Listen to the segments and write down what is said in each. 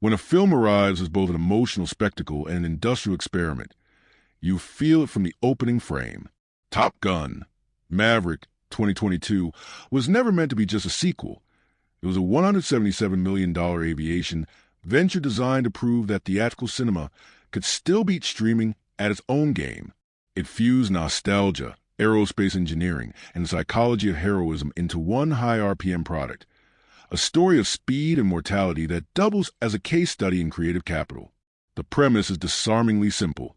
When a film arrives as both an emotional spectacle and an industrial experiment, you feel it from the opening frame. Top Gun, Maverick, 2022, was never meant to be just a sequel. It was a $177 million aviation venture designed to prove that theatrical cinema could still beat streaming at its own game. It fused nostalgia, aerospace engineering, and the psychology of heroism into one high RPM product, a story of speed and mortality that doubles as a case study in creative capital. The premise is disarmingly simple.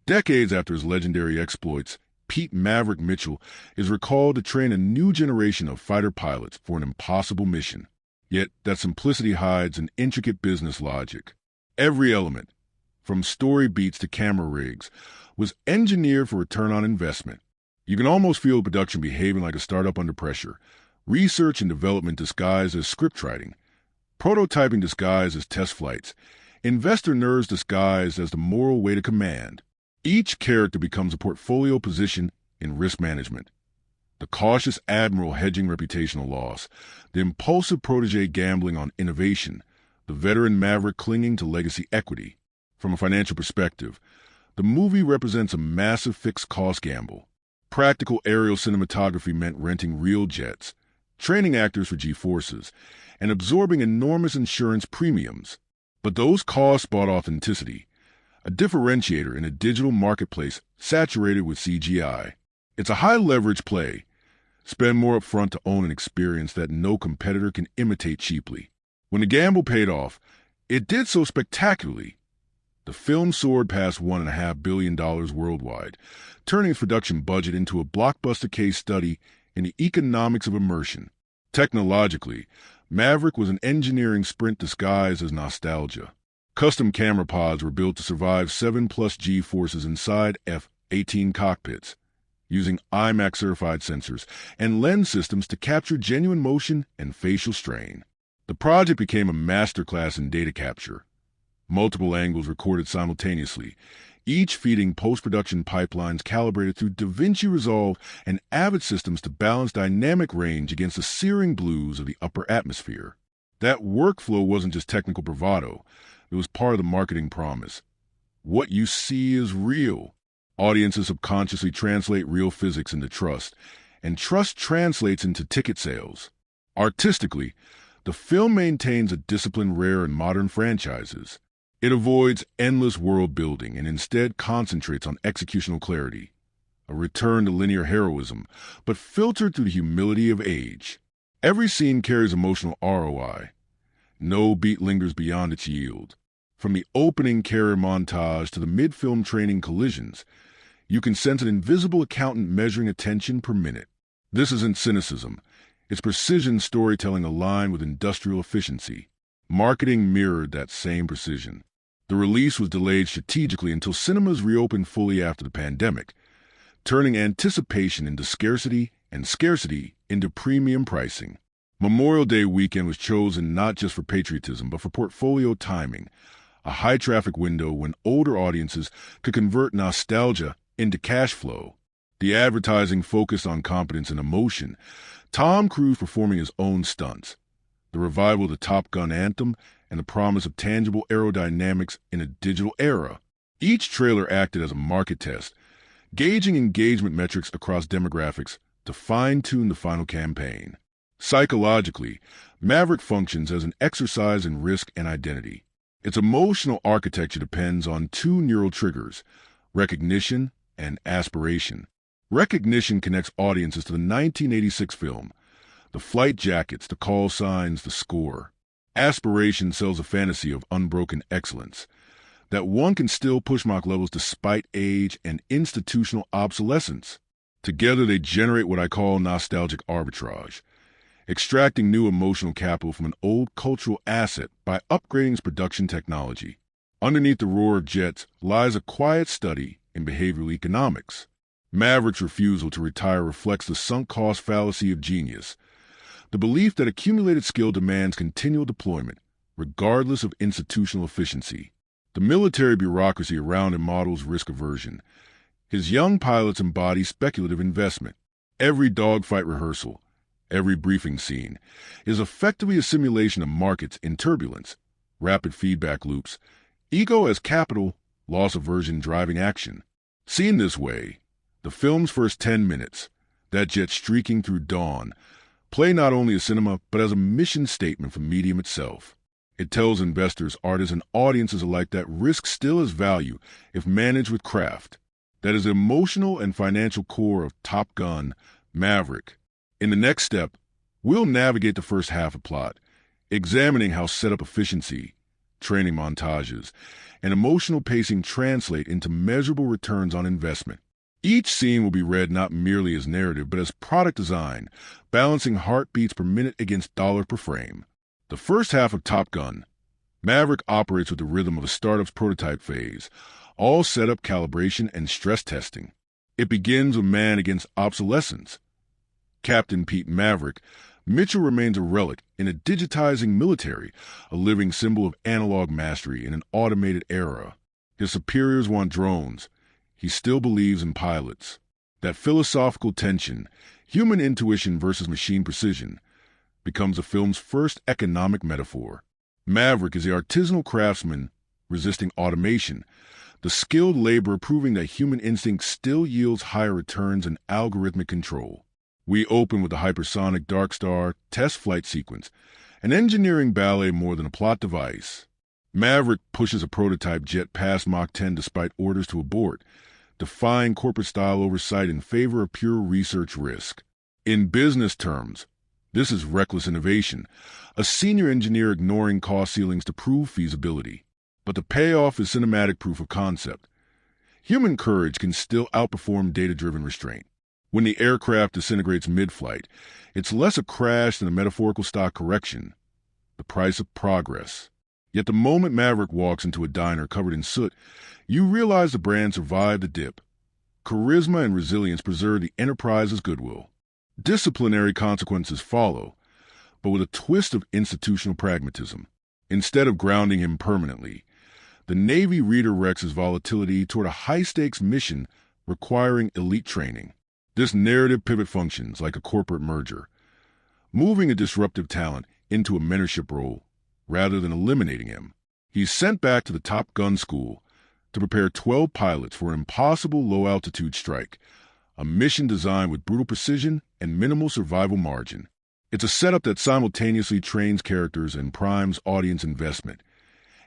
Decades after his legendary exploits, Pete Maverick Mitchell is recalled to train a new generation of fighter pilots for an impossible mission. Yet that simplicity hides an intricate business logic. Every element, from story beats to camera rigs, was engineered for return on investment. You can almost feel production behaving like a startup under pressure, research and development disguised as script writing, prototyping disguised as test flights, investor nerves disguised as the moral weight of command. Each character becomes a portfolio position in risk management. The cautious admiral hedging reputational loss, the impulsive protege gambling on innovation, the veteran maverick clinging to legacy equity. From a financial perspective, the movie represents a massive fixed-cost gamble. Practical aerial cinematography meant renting real jets, training actors for G-forces, and absorbing enormous insurance premiums. But those costs bought authenticity, a differentiator in a digital marketplace saturated with CGI. It's a high-leverage play. Spend more upfront to own an experience that no competitor can imitate cheaply. When the gamble paid off, it did so spectacularly. The film soared past $1.5 billion worldwide, turning its production budget into a blockbuster case study in the economics of immersion. Technologically, Maverick was an engineering sprint disguised as nostalgia. Custom camera pods were built to survive 7+ G-forces inside F-18 cockpits, using IMAX-certified sensors and lens systems to capture genuine motion and facial strain. The project became a masterclass in data capture. Multiple angles recorded simultaneously, each feeding post-production pipelines calibrated through DaVinci Resolve and Avid systems to balance dynamic range against the searing blues of the upper atmosphere. That workflow wasn't just technical bravado. It was part of the marketing promise. What you see is real. Audiences subconsciously translate real physics into trust, and trust translates into ticket sales. Artistically, the film maintains a discipline rare in modern franchises. It avoids endless world building and instead concentrates on executional clarity, a return to linear heroism, but filtered through the humility of age. Every scene carries emotional ROI. No beat lingers beyond its yield. From the opening carrier montage to the mid-film training collisions, you can sense an invisible accountant measuring attention per minute. This isn't cynicism. It's precision storytelling aligned with industrial efficiency. Marketing mirrored that same precision. The release was delayed strategically until cinemas reopened fully after the pandemic, turning anticipation into scarcity and scarcity into premium pricing. Memorial Day weekend was chosen not just for patriotism, but for portfolio timing, a high-traffic window when older audiences could convert nostalgia into cash flow. The advertising focused on competence and emotion, Tom Cruise performing his own stunts, the revival of the Top Gun anthem, and the promise of tangible aerodynamics in a digital era. Each trailer acted as a market test, gauging engagement metrics across demographics to fine-tune the final campaign. Psychologically, Maverick functions as an exercise in risk and identity. Its emotional architecture depends on two neural triggers, recognition and aspiration. Recognition connects audiences to the 1986 film, the flight jackets, the call signs, the score. Aspiration sells a fantasy of unbroken excellence, that one can still push Mach levels despite age and institutional obsolescence. Together they generate what I call nostalgic arbitrage, extracting new emotional capital from an old cultural asset by upgrading its production technology. Underneath the roar of jets lies a quiet study in behavioral economics. Maverick's refusal to retire reflects the sunk cost fallacy of genius, the belief that accumulated skill demands continual deployment, regardless of institutional efficiency. The military bureaucracy around him models risk aversion. His young pilots embody speculative investment. Every dogfight rehearsal, every briefing scene, is effectively a simulation of markets in turbulence. rapid feedback loops, ego as capital, loss aversion driving action. Seen this way, the film's first 10 minutes, that jet streaking through dawn, play not only as cinema, but as a mission statement for medium itself. It tells investors, artists, and audiences alike that risk still has value if managed with craft. That is the emotional and financial core of Top Gun, Maverick. In the next step, we'll navigate the first half of plot, examining how setup efficiency, training montages, and emotional pacing translate into measurable returns on investment. Each scene will be read not merely as narrative, but as product design, balancing heartbeats per minute against dollar per frame. The first half of Top Gun, Maverick operates with the rhythm of a startup's prototype phase, all setup, calibration, and stress testing. It begins with man against obsolescence. Captain Pete Maverick, Mitchell remains a relic in a digitizing military, a living symbol of analog mastery in an automated era. His superiors want drones. He still believes in pilots. That philosophical tension, human intuition versus machine precision, becomes the film's first economic metaphor. Maverick is the artisanal craftsman resisting automation, the skilled laborer proving that human instinct still yields higher returns and algorithmic control. We open with the hypersonic Dark Star test flight sequence, an engineering ballet more than a plot device. Maverick pushes a prototype jet past Mach 10 despite orders to abort, defying corporate-style oversight in favor of pure research risk. In business terms, this is reckless innovation, a senior engineer ignoring cost ceilings to prove feasibility. But the payoff is cinematic proof of concept. Human courage can still outperform data-driven restraint. When the aircraft disintegrates mid-flight, it's less a crash than a metaphorical stock correction, the price of progress. Yet the moment Maverick walks into a diner covered in soot, you realize the brand survived the dip. Charisma and resilience preserve the enterprise's goodwill. Disciplinary consequences follow, but with a twist of institutional pragmatism. Instead of grounding him permanently, the Navy redirects his volatility toward a high-stakes mission requiring elite training. This narrative pivot functions like a corporate merger, moving a disruptive talent into a mentorship role rather than eliminating him. He's sent back to the Top Gun school to prepare 12 pilots for an impossible low-altitude strike, a mission designed with brutal precision and minimal survival margin. It's a setup that simultaneously trains characters and primes audience investment.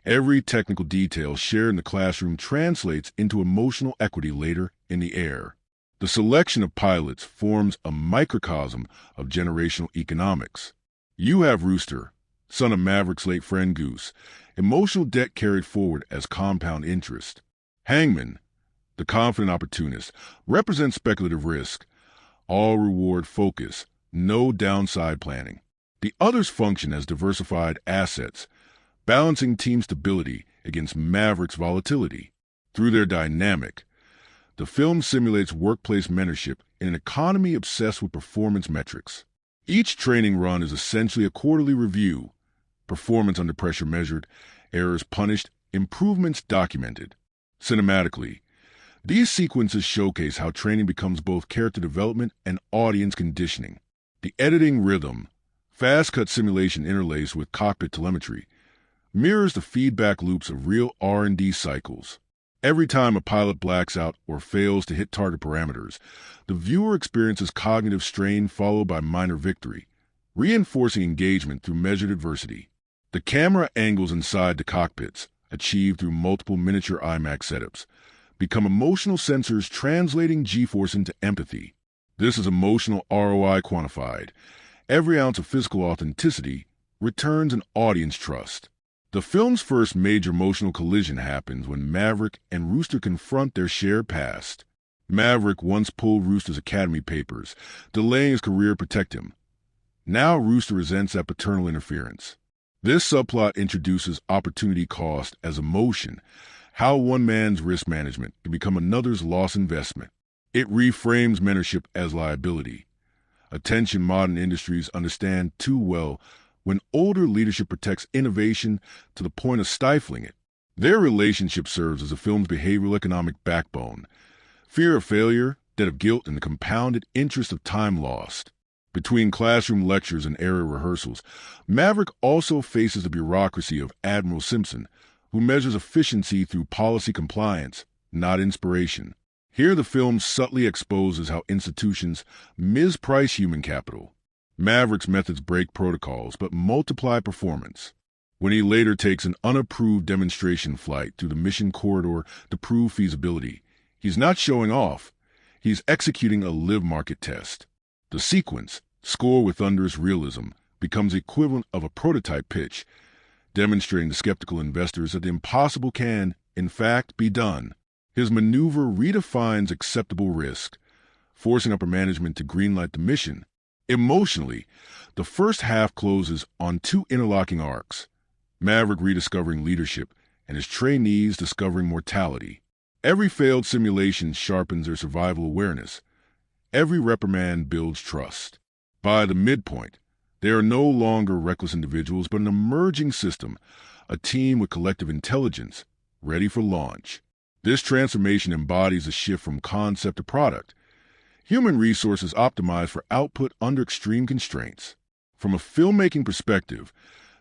Every technical detail shared in the classroom translates into emotional equity later in the air. The selection of pilots forms a microcosm of generational economics. You have Rooster, son of Maverick's late friend Goose, emotional debt carried forward as compound interest. Hangman, the confident opportunist, represents speculative risk, all reward focus, no downside planning. The others function as diversified assets, balancing team stability against Maverick's volatility. Through their dynamic, the film simulates workplace mentorship in an economy obsessed with performance metrics. Each training run is essentially a quarterly review, performance under pressure measured, errors punished, improvements documented. Cinematically, these sequences showcase how training becomes both character development and audience conditioning. The editing rhythm, fast-cut simulation interlaced with cockpit telemetry, mirrors the feedback loops of real R&D cycles. Every time a pilot blacks out or fails to hit target parameters, the viewer experiences cognitive strain followed by minor victory, reinforcing engagement through measured adversity. The camera angles inside the cockpits, achieved through multiple miniature IMAX setups, become emotional sensors translating G-force into empathy. This is emotional ROI quantified. Every ounce of physical authenticity returns an audience trust. The film's first major emotional collision happens when Maverick and Rooster confront their shared past. Maverick once pulled Rooster's academy papers, delaying his career to protect him. Now Rooster resents that paternal interference. This subplot introduces opportunity cost as emotion, how one man's risk management can become another's lost investment. It reframes mentorship as liability, a tension modern industries understand too well when older leadership protects innovation to the point of stifling it. Their relationship serves as the film's behavioral economic backbone, fear of failure, debt of guilt, and the compounded interest of time lost. Between classroom lectures and area rehearsals, Maverick also faces the bureaucracy of Admiral Simpson, who measures efficiency through policy compliance, not inspiration. Here the film subtly exposes how institutions misprice human capital. Maverick's methods break protocols but multiply performance. When he later takes an unapproved demonstration flight through the mission corridor to prove feasibility, he's not showing off. He's executing a live market test. The sequence, scored with thunderous realism, becomes equivalent of a prototype pitch, demonstrating to skeptical investors that the impossible can, in fact, be done. His maneuver redefines acceptable risk, forcing upper management to greenlight the mission. Emotionally, the first half closes on two interlocking arcs: Maverick rediscovering leadership and his trainees discovering mortality. Every failed simulation sharpens their survival awareness. Every reprimand builds trust. By the midpoint, they are no longer reckless individuals, but an emerging system, a team with collective intelligence, ready for launch. This transformation embodies a shift from concept to product. Human resources optimized for output under extreme constraints. From a filmmaking perspective,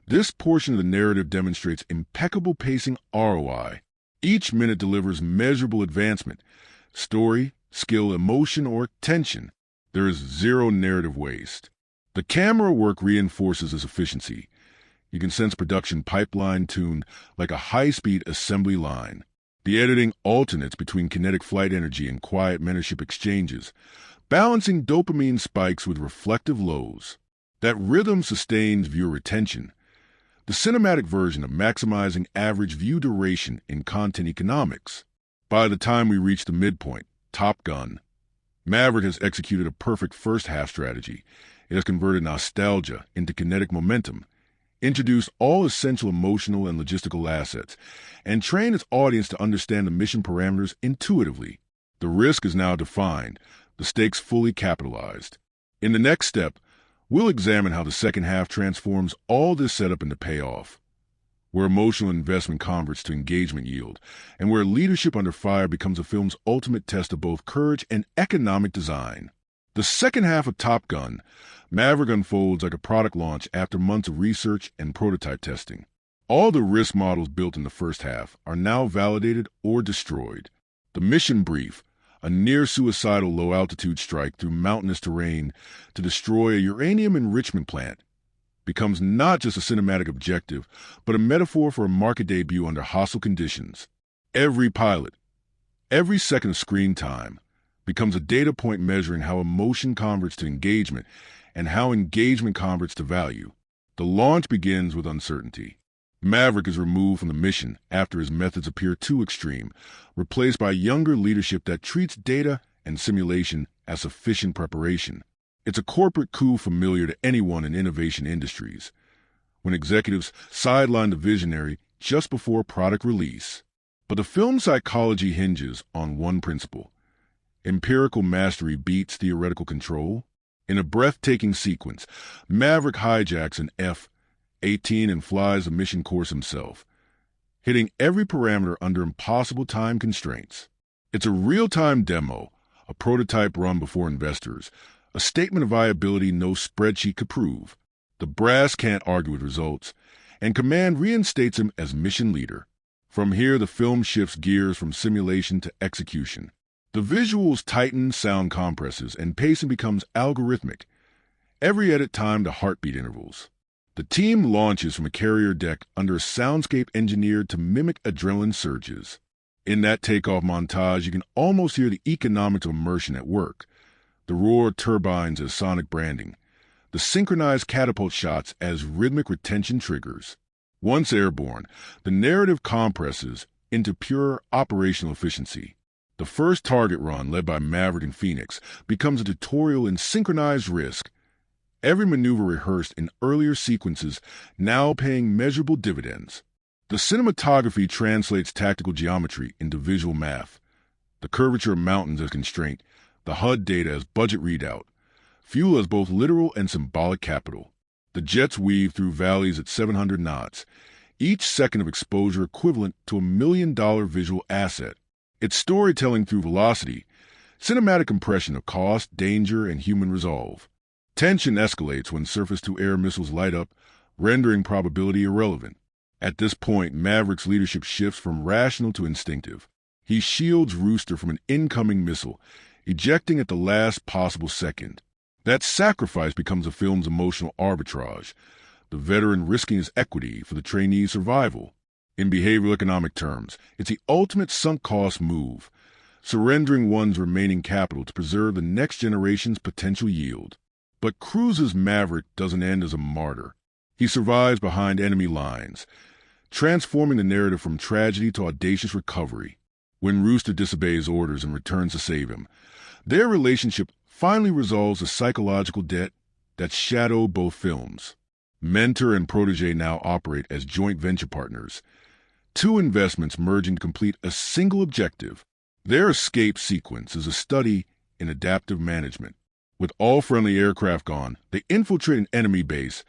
this portion of the narrative demonstrates impeccable pacing ROI. Each minute delivers measurable advancement. Story, skill, emotion, or tension. There is zero narrative waste. The camera work reinforces this efficiency. You can sense production pipeline tuned like a high-speed assembly line. The editing alternates between kinetic flight energy and quiet mentorship exchanges, balancing dopamine spikes with reflective lows. That rhythm sustains viewer retention. The cinematic version of maximizing average view duration in content economics. By the time we reach the midpoint, Top Gun, Maverick has executed a perfect first-half strategy. It has converted nostalgia into kinetic momentum, introduced all essential emotional and logistical assets, and trained its audience to understand the mission parameters intuitively. The risk is now defined, the stakes fully capitalized. In the next step, we'll examine how the second half transforms all this setup into payoff, where emotional investment converts to engagement yield, and where leadership under fire becomes a film's ultimate test of both courage and economic design. The second half of Top Gun, Maverick, unfolds like a product launch after months of research and prototype testing. All the risk models built in the first half are now validated or destroyed. The mission brief, a near-suicidal low-altitude strike through mountainous terrain to destroy a uranium enrichment plant, becomes not just a cinematic objective, but a metaphor for a market debut under hostile conditions. Every pilot, every second of screen time, becomes a data point measuring how emotion converts to engagement and how engagement converts to value. The launch begins with uncertainty. Maverick is removed from the mission after his methods appear too extreme, replaced by younger leadership that treats data and simulation as sufficient preparation. It's a corporate coup familiar to anyone in innovation industries, when executives sideline the visionary just before product release. But the film's psychology hinges on one principle: empirical mastery beats theoretical control. In a breathtaking sequence, Maverick hijacks an F-18 and flies the mission course himself, hitting every parameter under impossible time constraints. It's a real-time demo, a prototype run before investors, a statement of viability no spreadsheet could prove. The brass can't argue with results, and command reinstates him as mission leader. From here, the film shifts gears from simulation to execution. The visuals tighten, sound compresses, and pacing becomes algorithmic. Every edit timed to heartbeat intervals. The team launches from a carrier deck under a soundscape engineered to mimic adrenaline surges. In that takeoff montage, you can almost hear the economics of immersion at work. The roar of turbines as sonic branding. The synchronized catapult shots as rhythmic retention triggers. Once airborne, the narrative compresses into pure operational efficiency. The first target run, led by Maverick and Phoenix, becomes a tutorial in synchronized risk. Every maneuver rehearsed in earlier sequences now paying measurable dividends. The cinematography translates tactical geometry into visual math. The curvature of mountains as constraint, the HUD data as budget readout, fuel as both literal and symbolic capital. The jets weave through valleys at 700 knots, each second of exposure equivalent to $1 million visual asset. It's storytelling through velocity, cinematic compression of cost, danger, and human resolve. Tension escalates when surface-to-air missiles light up, rendering probability irrelevant. At this point, Maverick's leadership shifts from rational to instinctive. He shields Rooster from an incoming missile, ejecting at the last possible second. That sacrifice becomes the film's emotional arbitrage, the veteran risking his equity for the trainee's survival. In behavioral economic terms, it's the ultimate sunk-cost move, surrendering one's remaining capital to preserve the next generation's potential yield. But Cruise's Maverick doesn't end as a martyr. He survives behind enemy lines, transforming the narrative from tragedy to audacious recovery. When Rooster disobeys orders and returns to save him, their relationship finally resolves the psychological debt that shadowed both films. Mentor and protege now operate as joint venture partners, two investments merging to complete a single objective. Their escape sequence is a study in adaptive management. With all friendly aircraft gone, they infiltrate an enemy base,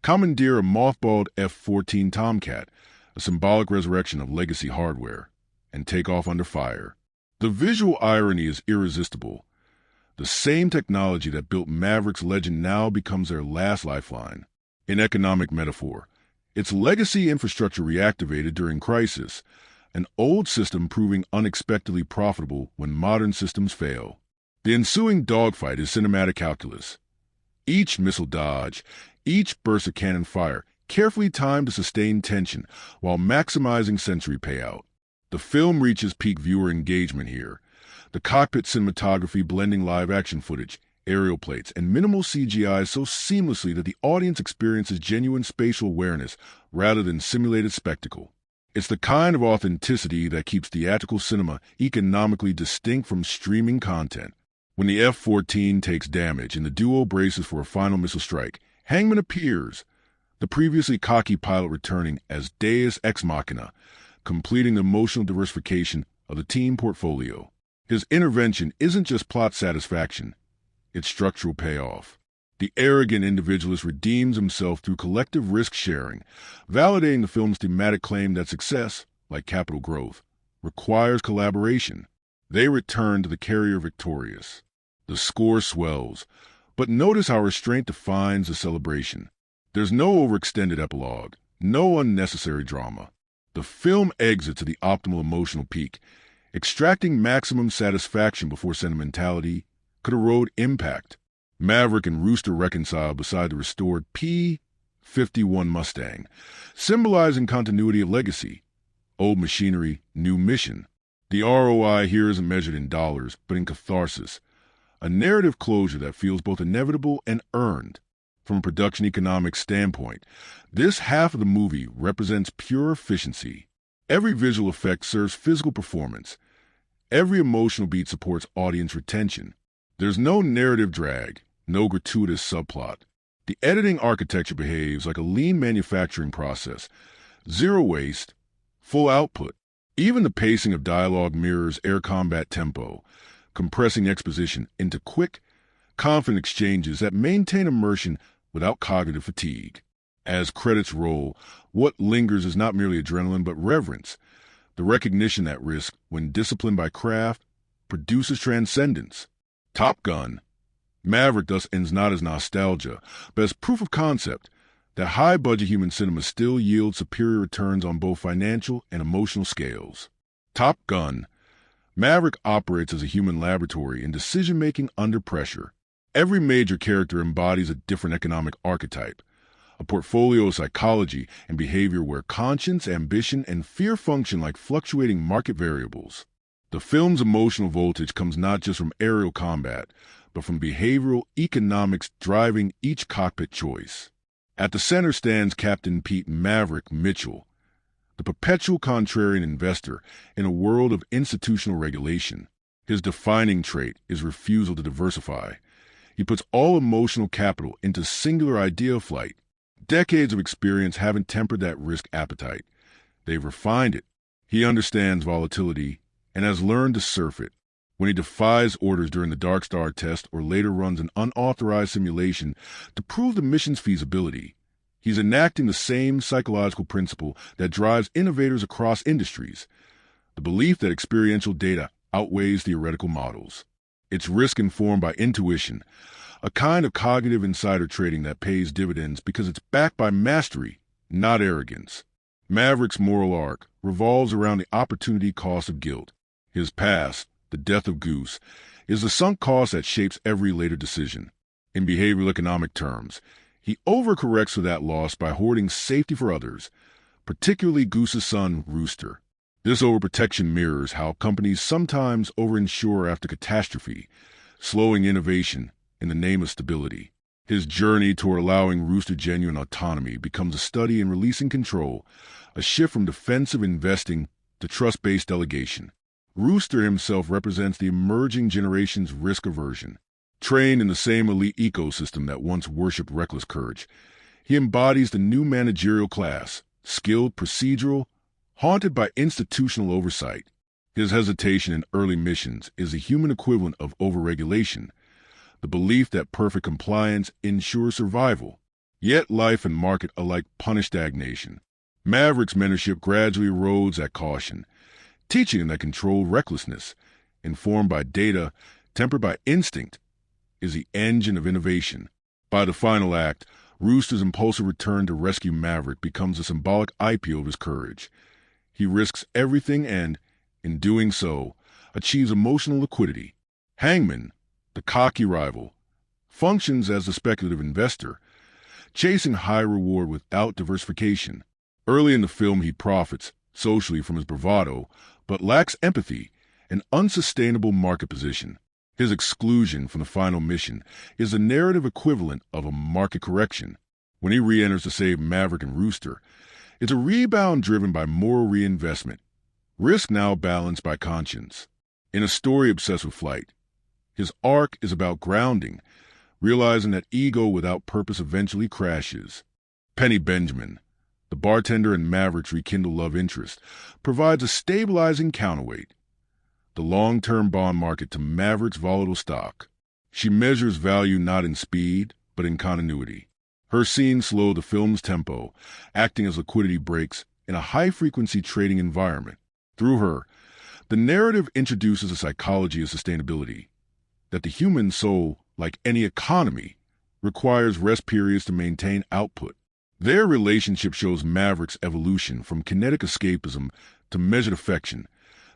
commandeer a mothballed F-14 Tomcat, a symbolic resurrection of legacy hardware, and take off under fire. The visual irony is irresistible. The same technology that built Maverick's legend now becomes their last lifeline. In economic metaphor, its legacy infrastructure reactivated during crisis, an old system proving unexpectedly profitable when modern systems fail. The ensuing dogfight is cinematic calculus. Each missile dodge, each burst of cannon fire, carefully timed to sustain tension while maximizing sensory payout. The film reaches peak viewer engagement here. The cockpit cinematography blending live-action footage, aerial plates, and minimal CGI so seamlessly that the audience experiences genuine spatial awareness rather than simulated spectacle. It's the kind of authenticity that keeps theatrical cinema economically distinct from streaming content. When the F-14 takes damage and the duo braces for a final missile strike, Hangman appears, the previously cocky pilot returning as Deus Ex Machina, completing the emotional diversification of the team portfolio. His intervention isn't just plot satisfaction, it's structural payoff. The arrogant individualist redeems himself through collective risk-sharing, validating the film's thematic claim that success, like capital growth, requires collaboration. They return to the carrier victorious. The score swells, but notice how restraint defines the celebration. There's no overextended epilogue, no unnecessary drama. The film exits at the optimal emotional peak, extracting maximum satisfaction before sentimentality could erode impact. Maverick and Rooster reconcile beside the restored P-51 Mustang, symbolizing continuity of legacy. Old machinery, new mission. The ROI here isn't measured in dollars, but in catharsis, a narrative closure that feels both inevitable and earned. From a production economics standpoint, this half of the movie represents pure efficiency. Every visual effect serves physical performance. Every emotional beat supports audience retention. There's no narrative drag, no gratuitous subplot. The editing architecture behaves like a lean manufacturing process. Zero waste, full output. Even the pacing of dialogue mirrors air combat tempo, compressing exposition into quick, confident exchanges that maintain immersion without cognitive fatigue. As credits roll, what lingers is not merely adrenaline but reverence, the recognition that risk, when disciplined by craft, produces transcendence. Top Gun. Maverick thus ends not as nostalgia, but as proof of concept that high-budget human cinema still yields superior returns on both financial and emotional scales. Top Gun. Maverick operates as a human laboratory in decision-making under pressure. Every major character embodies a different economic archetype, a portfolio of psychology and behavior where conscience, ambition, and fear function like fluctuating market variables. The film's emotional voltage comes not just from aerial combat, but from behavioral economics driving each cockpit choice. At the center stands Captain Pete Maverick Mitchell, the perpetual contrarian investor in a world of institutional regulation. His defining trait is refusal to diversify. He puts all emotional capital into singular idea flight. Decades of experience haven't tempered that risk appetite. They've refined it. He understands volatility and has learned to surf it. When he defies orders during the Dark Star test or later runs an unauthorized simulation to prove the mission's feasibility, he's enacting the same psychological principle that drives innovators across industries, the belief that experiential data outweighs theoretical models. It's risk informed by intuition, a kind of cognitive insider trading that pays dividends because it's backed by mastery, not arrogance. Maverick's moral arc revolves around the opportunity cost of guilt. His past, the death of Goose, is the sunk cost that shapes every later decision. In behavioral economic terms, he overcorrects for that loss by hoarding safety for others, particularly Goose's son, Rooster. This overprotection mirrors how companies sometimes overinsure after catastrophe, slowing innovation in the name of stability. His journey toward allowing Rooster genuine autonomy becomes a study in releasing control, a shift from defensive investing to trust-based delegation. Rooster himself represents the emerging generation's risk aversion. Trained in the same elite ecosystem that once worshipped reckless courage, he embodies the new managerial class, skilled, procedural, haunted by institutional oversight. His hesitation in early missions is the human equivalent of overregulation, the belief that perfect compliance ensures survival. Yet life and market alike punish stagnation. Maverick's mentorship gradually erodes that caution, teaching him that controlled recklessness, informed by data, tempered by instinct, is the engine of innovation. By the final act, Rooster's impulsive return to rescue Maverick becomes a symbolic IPO of his courage. He risks everything and, in doing so, achieves emotional liquidity. Hangman, the cocky rival, functions as the speculative investor, chasing high reward without diversification. Early in the film, he profits socially from his bravado, but lacks empathy, an unsustainable market position. His exclusion from the final mission is the narrative equivalent of a market correction. When he re-enters to save Maverick and Rooster, it's a rebound driven by moral reinvestment, risk now balanced by conscience. In a story obsessed with flight, his arc is about grounding, realizing that ego without purpose eventually crashes. Penny Benjamin, the bartender in Maverick's rekindled love interest, provides a stabilizing counterweight, the long-term bond market to Maverick's volatile stock. She measures value not in speed, but in continuity. Her scenes slow the film's tempo, acting as liquidity brakes in a high-frequency trading environment. Through her, the narrative introduces a psychology of sustainability, that the human soul, like any economy, requires rest periods to maintain output. Their relationship shows Maverick's evolution from kinetic escapism to measured affection,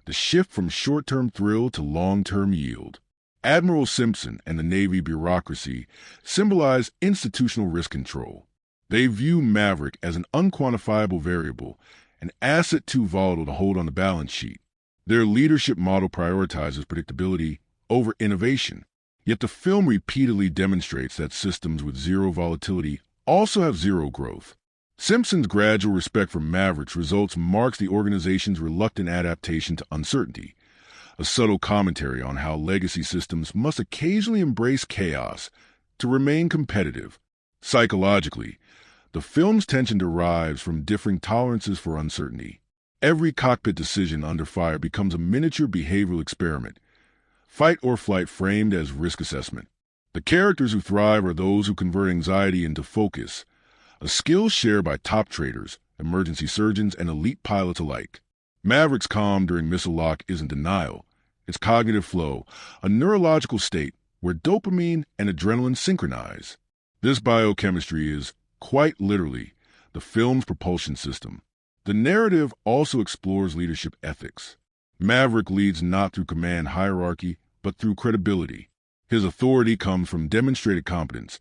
the shift from short-term thrill to long-term yield. Admiral Simpson and the Navy bureaucracy symbolize institutional risk control. They view Maverick as an unquantifiable variable, an asset too volatile to hold on the balance sheet. Their leadership model prioritizes predictability over innovation. Yet the film repeatedly demonstrates that systems with zero volatility also have zero growth. Simpson's gradual respect for Maverick's results marks the organization's reluctant adaptation to uncertainty, a subtle commentary on how legacy systems must occasionally embrace chaos to remain competitive. Psychologically, the film's tension derives from differing tolerances for uncertainty. Every cockpit decision under fire becomes a miniature behavioral experiment, fight or flight framed as risk assessment. The characters who thrive are those who convert anxiety into focus, a skill shared by top traders, emergency surgeons, and elite pilots alike. Maverick's calm during missile lock isn't denial. It's cognitive flow, a neurological state where dopamine and adrenaline synchronize. This biochemistry is, quite literally, the film's propulsion system. The narrative also explores leadership ethics. Maverick leads not through command hierarchy, but through credibility. His authority comes from demonstrated competence,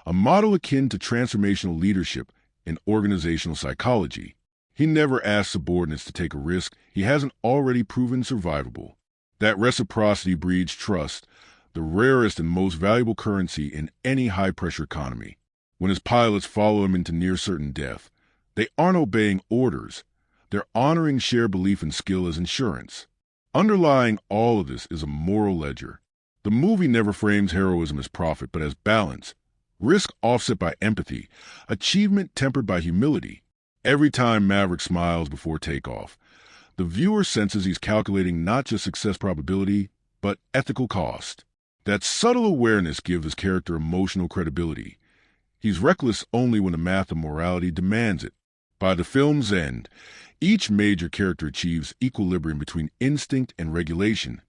a model akin to transformational leadership in organizational psychology. He never asks subordinates to take a risk he hasn't already proven survivable. That reciprocity breeds trust, the rarest and most valuable currency in any high-pressure economy. When his pilots follow him into near-certain death, they aren't obeying orders. They're honoring shared belief and skill as insurance. Underlying all of this is a moral ledger. The movie never frames heroism as profit, but as balance, risk offset by empathy, achievement tempered by humility. Every time Maverick smiles before takeoff, the viewer senses he's calculating not just success probability, but ethical cost. That subtle awareness gives his character emotional credibility. He's reckless only when the math of morality demands it. By the film's end, each major character achieves equilibrium between instinct and regulation,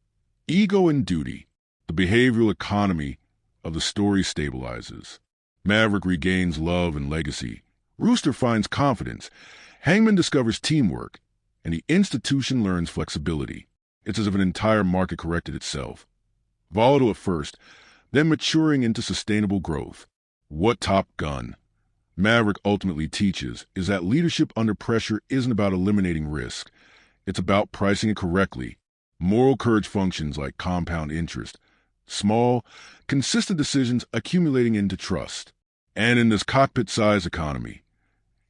ego and duty. The behavioral economy of the story stabilizes. Maverick regains love and legacy. Rooster finds confidence. Hangman discovers teamwork. And the institution learns flexibility. It's as if an entire market corrected itself. Volatile at first, then maturing into sustainable growth. What Top Gun? Maverick ultimately teaches is that leadership under pressure isn't about eliminating risk. It's about pricing it correctly. Moral courage functions like compound interest. Small, consistent decisions accumulating into trust. And in this cockpit-sized economy,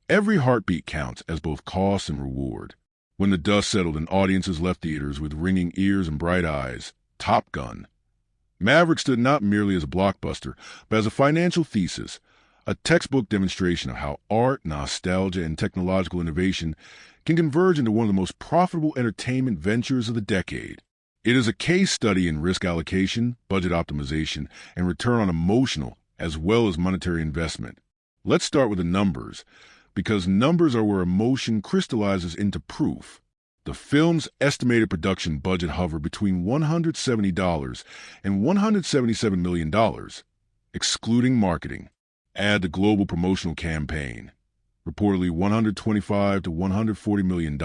every heartbeat counts as both cost and reward. When the dust settled and audiences left theaters with ringing ears and bright eyes, Top Gun. Maverick stood not merely as a blockbuster, but as a financial thesis, a textbook demonstration of how art, nostalgia, and technological innovation can converge into one of the most profitable entertainment ventures of the decade. It is a case study in risk allocation, budget optimization, and return on emotional as well as monetary investment. Let's start with the numbers, because numbers are where emotion crystallizes into proof. The film's estimated production budget hovered between $170 and $177 million, excluding marketing. Add the global promotional campaign, reportedly $125 to $140 million,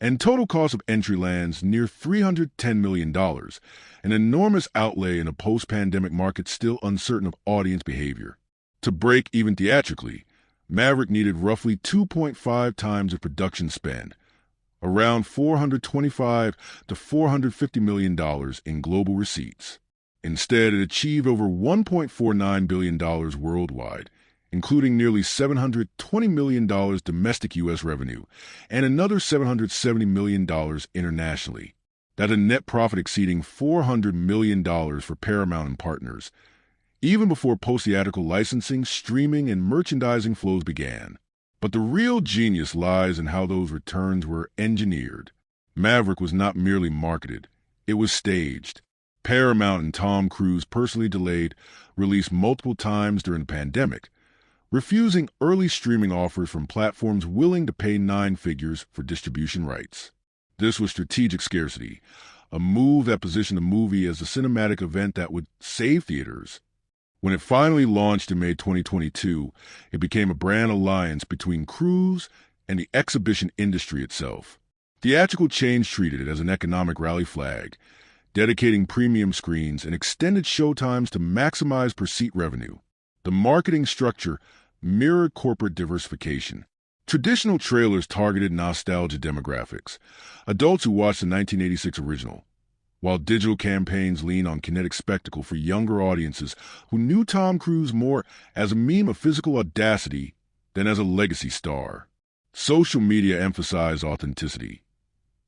and total cost of entry lands near $310 million, an enormous outlay in a post-pandemic market still uncertain of audience behavior. To break even theatrically, Maverick needed roughly 2.5 times the production spend, around $425 to $450 million in global receipts. Instead, it achieved over $1.49 billion worldwide, including nearly $720 million domestic U.S. revenue and another $770 million internationally. That's a net profit exceeding $400 million for Paramount and partners, even before post-theatrical licensing, streaming, and merchandising flows began. But the real genius lies in how those returns were engineered. Maverick was not merely marketed, it was staged. Paramount and Tom Cruise personally delayed release multiple times during the pandemic, refusing early streaming offers from platforms willing to pay 9 figures for distribution rights. This was strategic scarcity, a move that positioned the movie as a cinematic event that would save theaters. When it finally launched in May 2022, it became a brand alliance between Cruise and the exhibition industry itself. Theatrical change treated it as an economic rally flag, dedicating premium screens and extended showtimes to maximize per-seat revenue. The marketing structure mirrored corporate diversification. Traditional trailers targeted nostalgia demographics, adults who watched the 1986 original, while digital campaigns lean on kinetic spectacle for younger audiences who knew Tom Cruise more as a meme of physical audacity than as a legacy star. Social media emphasized authenticity.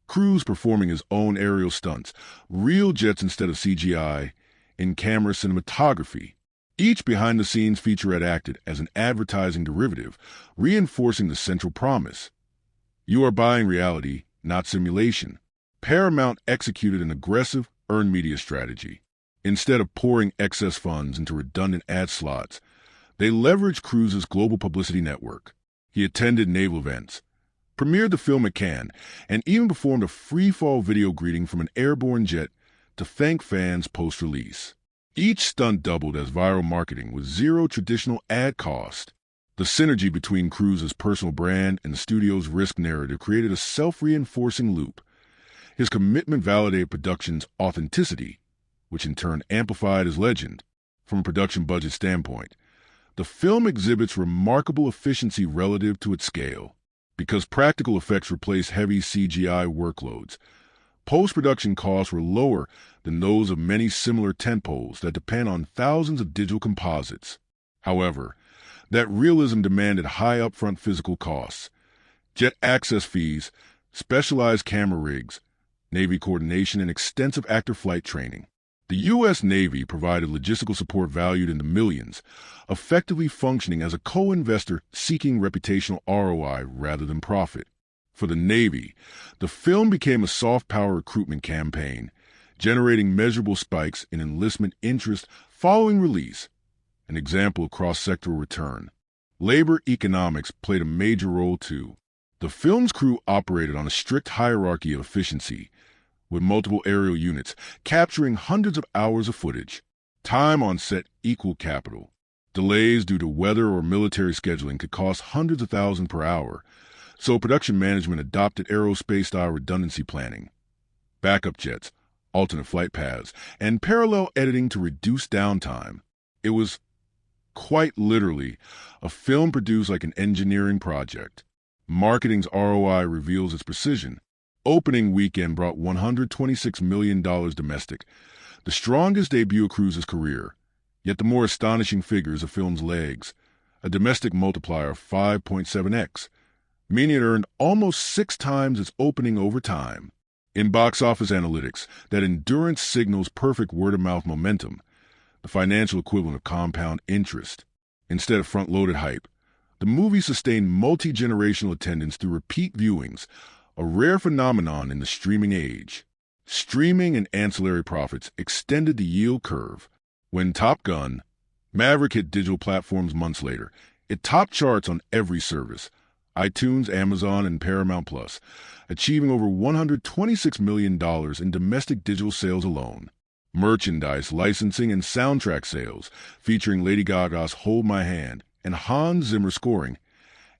Cruise performing his own aerial stunts, real jets instead of CGI, in-camera cinematography. Each behind-the-scenes featurette acted as an advertising derivative, reinforcing the central promise. You are buying reality, not simulation. Paramount executed an aggressive earned media strategy. Instead of pouring excess funds into redundant ad slots, they leveraged Cruise's global publicity network. He attended naval events, premiered the film at Cannes, and even performed a free-fall video greeting from an airborne jet to thank fans post-release. Each stunt doubled as viral marketing with zero traditional ad cost. The synergy between Cruise's personal brand and the studio's risk narrative created a self-reinforcing loop. His commitment validated production's authenticity, which in turn amplified his legend. From a production budget standpoint, the film exhibits remarkable efficiency relative to its scale. Because practical effects replaced heavy CGI workloads, post-production costs were lower than those of many similar tentpoles that depend on thousands of digital composites. However, that realism demanded high upfront physical costs, jet access fees, specialized camera rigs, Navy coordination, and extensive actor flight training. The U.S. Navy provided logistical support valued in the millions, effectively functioning as a co-investor seeking reputational ROI rather than profit. For the Navy, the film became a soft power recruitment campaign, generating measurable spikes in enlistment interest following release, an example of cross-sectoral return. Labor economics played a major role too. The film's crew operated on a strict hierarchy of efficiency, with multiple aerial units capturing hundreds of hours of footage. Time on set equaled capital. Delays due to weather or military scheduling could cost hundreds of thousands per hour, so production management adopted aerospace-style redundancy planning, backup jets, alternate flight paths, and parallel editing to reduce downtime. It was, quite literally, a film produced like an engineering project. Marketing's ROI reveals its precision. Opening weekend brought $126 million domestic, the strongest debut of Cruise's career. Yet the more astonishing figure is the film's legs, a domestic multiplier of 5.7x, meaning it earned almost 6 times its opening over time. In box office analytics, that endurance signals perfect word-of-mouth momentum, the financial equivalent of compound interest. Instead of front-loaded hype, the movie sustained multi-generational attendance through repeat viewings, a rare phenomenon in the streaming age. Streaming and ancillary profits extended the yield curve. When Top Gun, Maverick hit digital platforms months later, it topped charts on every service, iTunes, Amazon, and Paramount+, achieving over $126 million in domestic digital sales alone. Merchandise, licensing, and soundtrack sales, featuring Lady Gaga's Hold My Hand and Hans Zimmer scoring,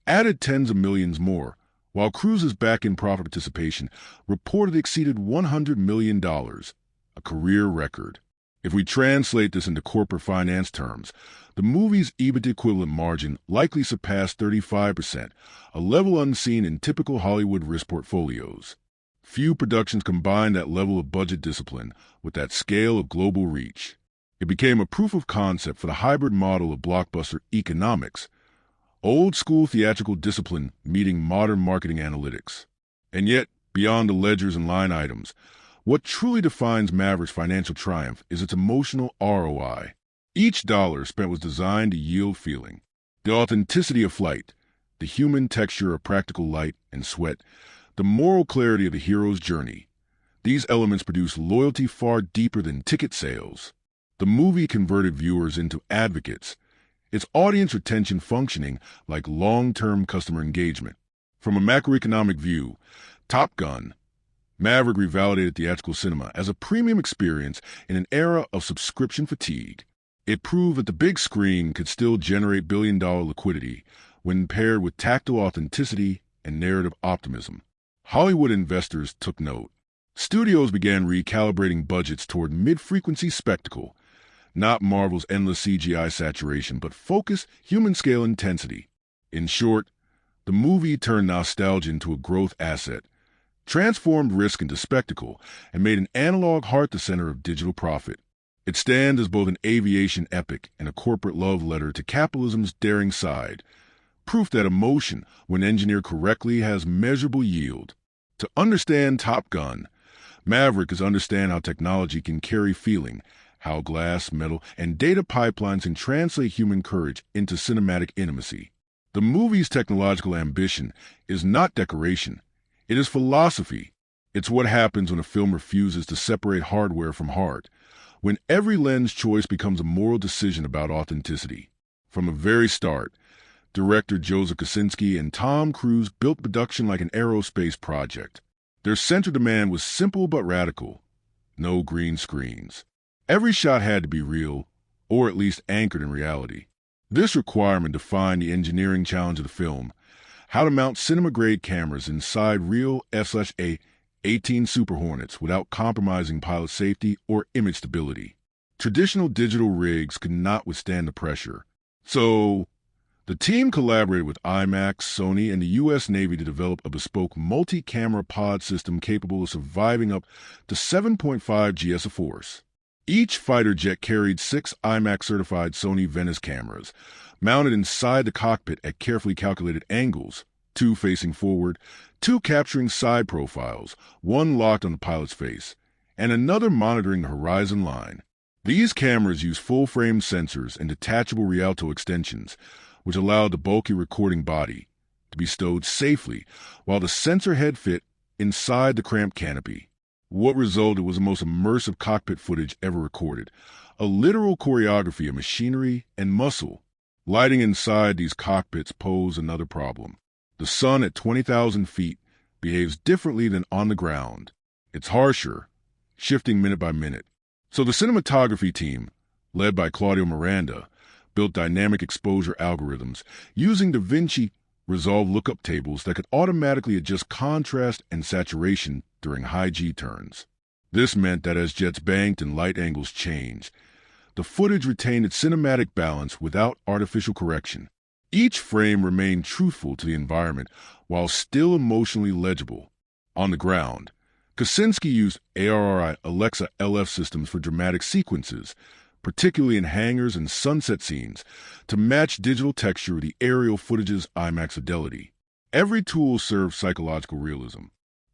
added tens of millions more, while Cruise's back-end profit participation reportedly exceeded $100 million, a career record. If we translate this into corporate finance terms, the movie's EBIT equivalent margin likely surpassed 35%, a level unseen in typical Hollywood risk portfolios. Few productions combine that level of budget discipline with that scale of global reach. It became a proof of concept for the hybrid model of blockbuster economics, old-school theatrical discipline meeting modern marketing analytics. And yet, beyond the ledgers and line items, what truly defines Maverick's financial triumph is its emotional ROI. Each dollar spent was designed to yield feeling. The authenticity of flight, the human texture of practical light and sweat, the moral clarity of the hero's journey. These elements produce loyalty far deeper than ticket sales. The movie converted viewers into advocates, its audience retention functioning like long-term customer engagement. From a macroeconomic view, Top Gun, Maverick revalidated theatrical cinema as a premium experience in an era of subscription fatigue. It proved that the big screen could still generate billion-dollar liquidity when paired with tactile authenticity and narrative optimism. Hollywood investors took note. Studios began recalibrating budgets toward mid-frequency spectacle, not Marvel's endless CGI saturation, but focused human-scale intensity. In short, the movie turned nostalgia into a growth asset, transformed risk into spectacle, and made an analog heart the center of digital profit. It stands as both an aviation epic and a corporate love letter to capitalism's daring side, proof that emotion, when engineered correctly, has measurable yield. To understand Top Gun, Maverick is understand how technology can carry feeling, how glass, metal, and data pipelines can translate human courage into cinematic intimacy. The movie's technological ambition is not decoration. It is philosophy. It's what happens when a film refuses to separate hardware from heart, when every lens choice becomes a moral decision about authenticity. From the very start, director Joseph Kosinski and Tom Cruise built production like an aerospace project. Their central demand was simple but radical: no green screens. Every shot had to be real, or at least anchored in reality. This requirement defined the engineering challenge of the film: how to mount cinema-grade cameras inside real F/A-18 Super Hornets without compromising pilot safety or image stability. Traditional digital rigs could not withstand the pressure. So, the team collaborated with IMAX, Sony, and the U.S. Navy to develop a bespoke multi-camera pod system capable of surviving up to 7.5 Gs of force. Each fighter jet carried 6 IMAX-certified Sony Venice cameras, mounted inside the cockpit at carefully calculated angles, 2 facing forward, 2 capturing side profiles, 1 locked on the pilot's face, and another monitoring the horizon line. These cameras use full-frame sensors and detachable Rialto extensions, which allowed the bulky recording body to be stowed safely while the sensor head fit inside the cramped canopy. What resulted was the most immersive cockpit footage ever recorded, a literal choreography of machinery and muscle. Lighting inside these cockpits posed another problem. The sun at 20,000 feet behaves differently than on the ground. It's harsher, shifting minute by minute. So the cinematography team, led by Claudio Miranda, built dynamic exposure algorithms using DaVinci Resolve lookup tables that could automatically adjust contrast and saturation during high G turns. This meant that as jets banked and light angles changed, the footage retained its cinematic balance without artificial correction. Each frame remained truthful to the environment while still emotionally legible. On the ground, Kosinski used ARRI Alexa LF systems for dramatic sequences, particularly in hangars and sunset scenes, to match digital texture with the aerial footage's IMAX fidelity. Every tool served psychological realism.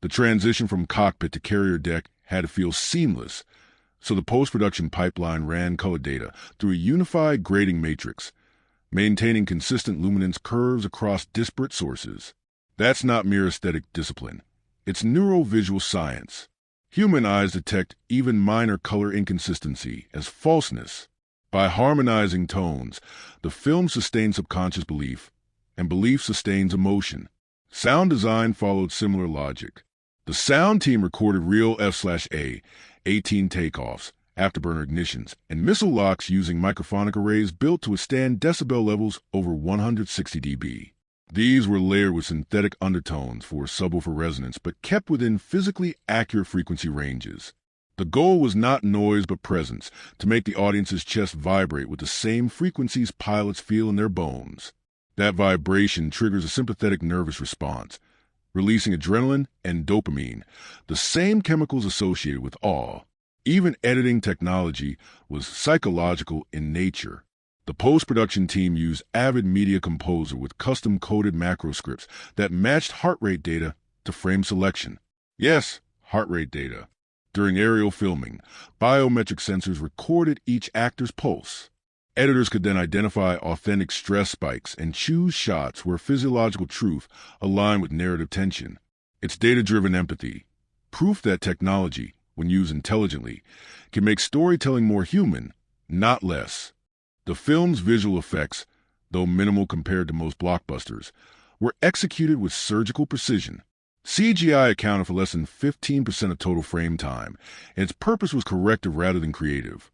The transition from cockpit to carrier deck had to feel seamless, so the post-production pipeline ran color data through a unified grading matrix, maintaining consistent luminance curves across disparate sources. That's not mere aesthetic discipline. It's neurovisual science. Human eyes detect even minor color inconsistency as falseness. By harmonizing tones, the film sustains subconscious belief, and belief sustains emotion. Sound design followed similar logic. The sound team recorded real F/A 18 takeoffs, afterburner ignitions, and missile locks using microphonic arrays built to withstand decibel levels over 160 dB. These were layered with synthetic undertones for subwoofer resonance, but kept within physically accurate frequency ranges. The goal was not noise but presence, to make the audience's chest vibrate with the same frequencies pilots feel in their bones. That vibration triggers a sympathetic nervous response, releasing adrenaline and dopamine, the same chemicals associated with awe. Even editing technology was psychological in nature. The post-production team used Avid Media Composer with custom-coded macro scripts that matched heart rate data to frame selection. Yes, heart rate data. During aerial filming, biometric sensors recorded each actor's pulse. Editors could then identify authentic stress spikes and choose shots where physiological truth aligned with narrative tension. It's data-driven empathy, proof that technology, when used intelligently, can make storytelling more human, not less. The film's visual effects, though minimal compared to most blockbusters, were executed with surgical precision. CGI accounted for less than 15% of total frame time, and its purpose was corrective rather than creative,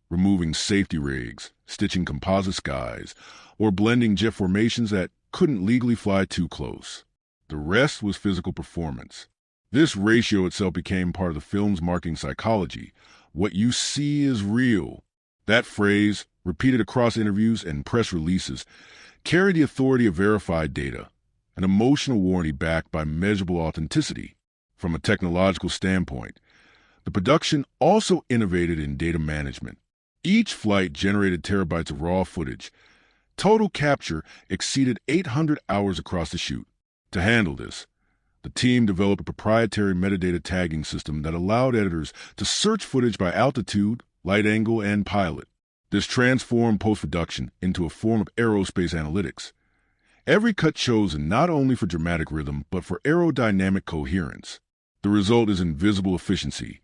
removing safety rigs, stitching composite skies, or blending jet formations that couldn't legally fly too close. The rest was physical performance. This ratio itself became part of the film's marketing psychology. What you see is real. That phrase, repeated across interviews and press releases, carried the authority of verified data, an emotional warranty backed by measurable authenticity. From a technological standpoint, the production also innovated in data management. Each flight generated terabytes of raw footage. Total capture exceeded 800 hours across the shoot. To handle this, the team developed a proprietary metadata tagging system that allowed editors to search footage by altitude, light angle, and pilot. This transformed post-production into a form of aerospace analytics. Every cut chosen not only for dramatic rhythm, but for aerodynamic coherence. The result is invisible efficiency.